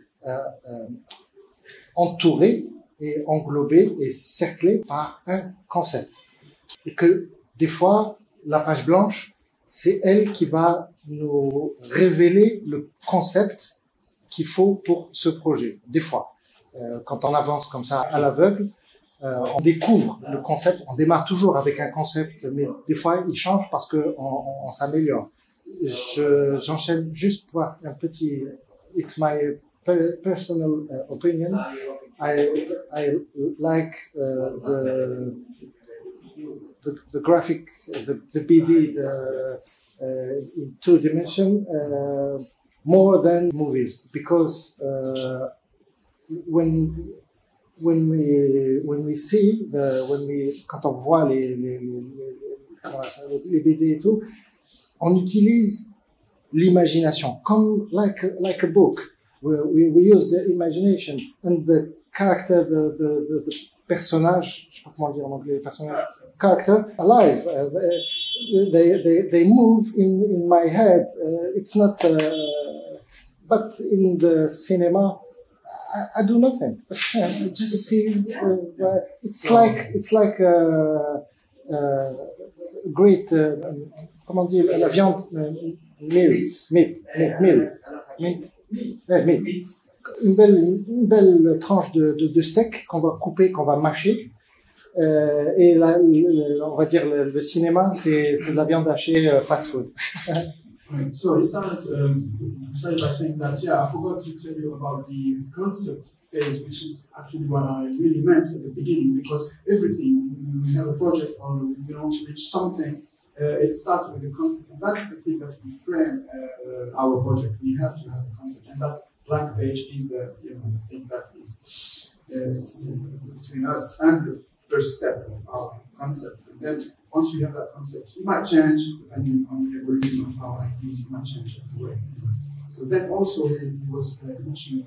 entouré et englobé et cerclé par un concept. Et que, des fois, la page blanche, c'est elle qui va nous révéler le concept qu'il faut pour ce projet. Des fois, quand on avance comme ça à l'aveugle, on découvre le concept, on démarre toujours avec un concept, mais des fois, il change parce que on s'améliore. J'enchaîne juste pour un petit, it's my personal opinion. I like the graphic, the BD, in 2 dimension more than movies, because when we see quand on voit les BD et tout, on utilise l'imagination comme like a book. We use the imagination and the character, the personnage, je sais pas comment dire en anglais, personnage, character, alive. They move in my head. It's not, but in the cinema, I do nothing. I just see. It's like great. Comment dire, la viande, meat. Une belle tranche de steak qu'on va couper, qu'on va mâcher. Et là, on va dire le cinéma, c'est de la viande hachée fast food. So he started by saying that, I forgot to tell you about the concept phase, which is actually what I really meant at the beginning, because everything, when we have a project or we want to reach something, it starts with the concept, and that's the thing that we frame our project. We have to have a concept, and that blank page is the thing that is between us and the first step of our concept. And then once we have that concept, it might change depending on the evolution of our ideas. It might change the way. So then also he was mentioning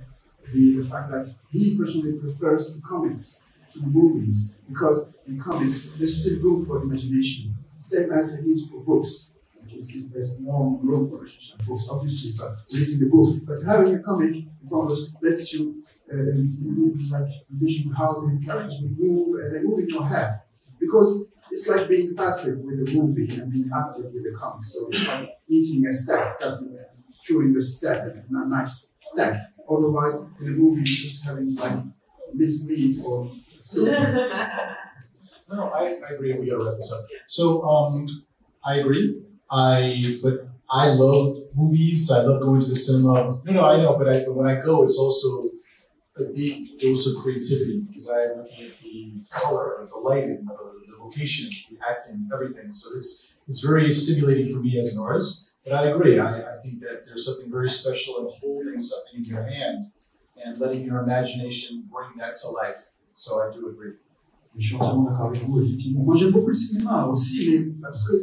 the fact that he personally prefers the comics to the movies, because in comics there's still room for imagination. Same as it is for books. There's more room for imagination in books, obviously, but reading the book. But having a comic in front of us lets you envision how the characters will move, and they move in your head. Because it's like being passive with the movie and being active with the comic. So it's like eating a steak, chewing the steak, a nice steak. Otherwise, in the movie, it's just having this meat or soup. No, I agree. We gotta wrap this up. So, I agree. But I love movies. I love going to the cinema. No, I know. But when I go, it's also a big dose of creativity, because I'm looking at the color, the lighting, the location, the acting, everything. So it's very stimulating for me as an artist. But I agree. I think that there's something very special in holding something in your hand and letting your imagination bring that to life. So I do agree. Je suis entièrement d'accord avec vous, effectivement. Moi, j'aime beaucoup le cinéma aussi, mais parce que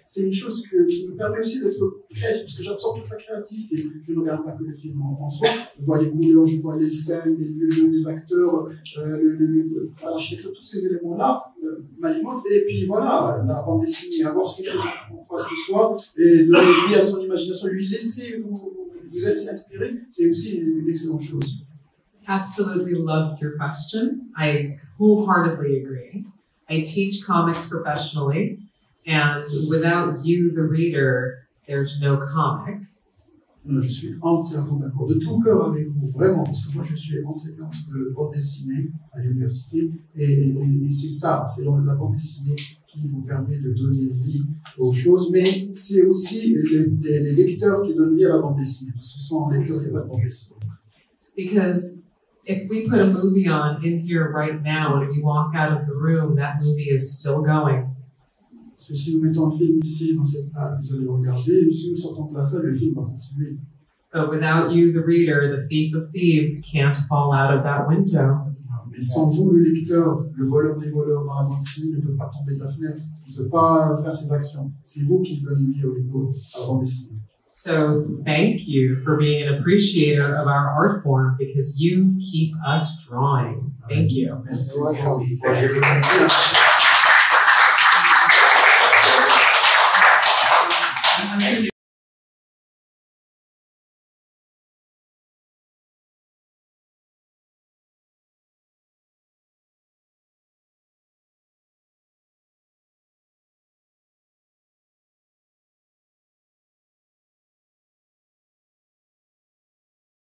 c'est une chose qui me permet aussi d'être créatif, parce que j'absorbe toute la créativité. Je ne regarde pas que le film en soi. Je vois les couleurs, je vois les scènes, le jeu des acteurs, l'architecture, tous ces éléments-là m'alimentent. Et puis voilà, la bande dessinée, avoir quelque chose en face de soi et donner vie à son imagination, lui laisser vous laisser inspirer, c'est aussi une excellente chose. Absolutely loved your question. I wholeheartedly agree. I teach comics professionally, and without you, the reader, there's no comic. Je suis entièrement d'accord, de tout cœur avec vous, vraiment, parce que moi je suis enseignante de bande dessinée à l'université, et c'est ça, c'est la bande dessinée qui vous permet de donner vie aux choses, mais c'est aussi les lecteurs qui donnent vie à la bande dessinée. Ce sont les lecteurs qui pas de bande dessinée. Because if we put a movie on in here right now and we walk out of the room, that movie is still going. Parce que si nous mettons un film ici, dans cette salle, vous allez le regarder, et si nous sortons de la salle, le film va continuer. But without you, the reader, the thief of thieves can't fall out of that window. Mais sans vous, le lecteur, le voleur des voleurs dans la bande dessinée ne peut pas tomber de la fenêtre, ne peut pas faire ses actions. C'est vous qui donnez vie à la bande dessinée. So thank you for being an appreciator of our art form because you keep us drawing. Thank you. Merci.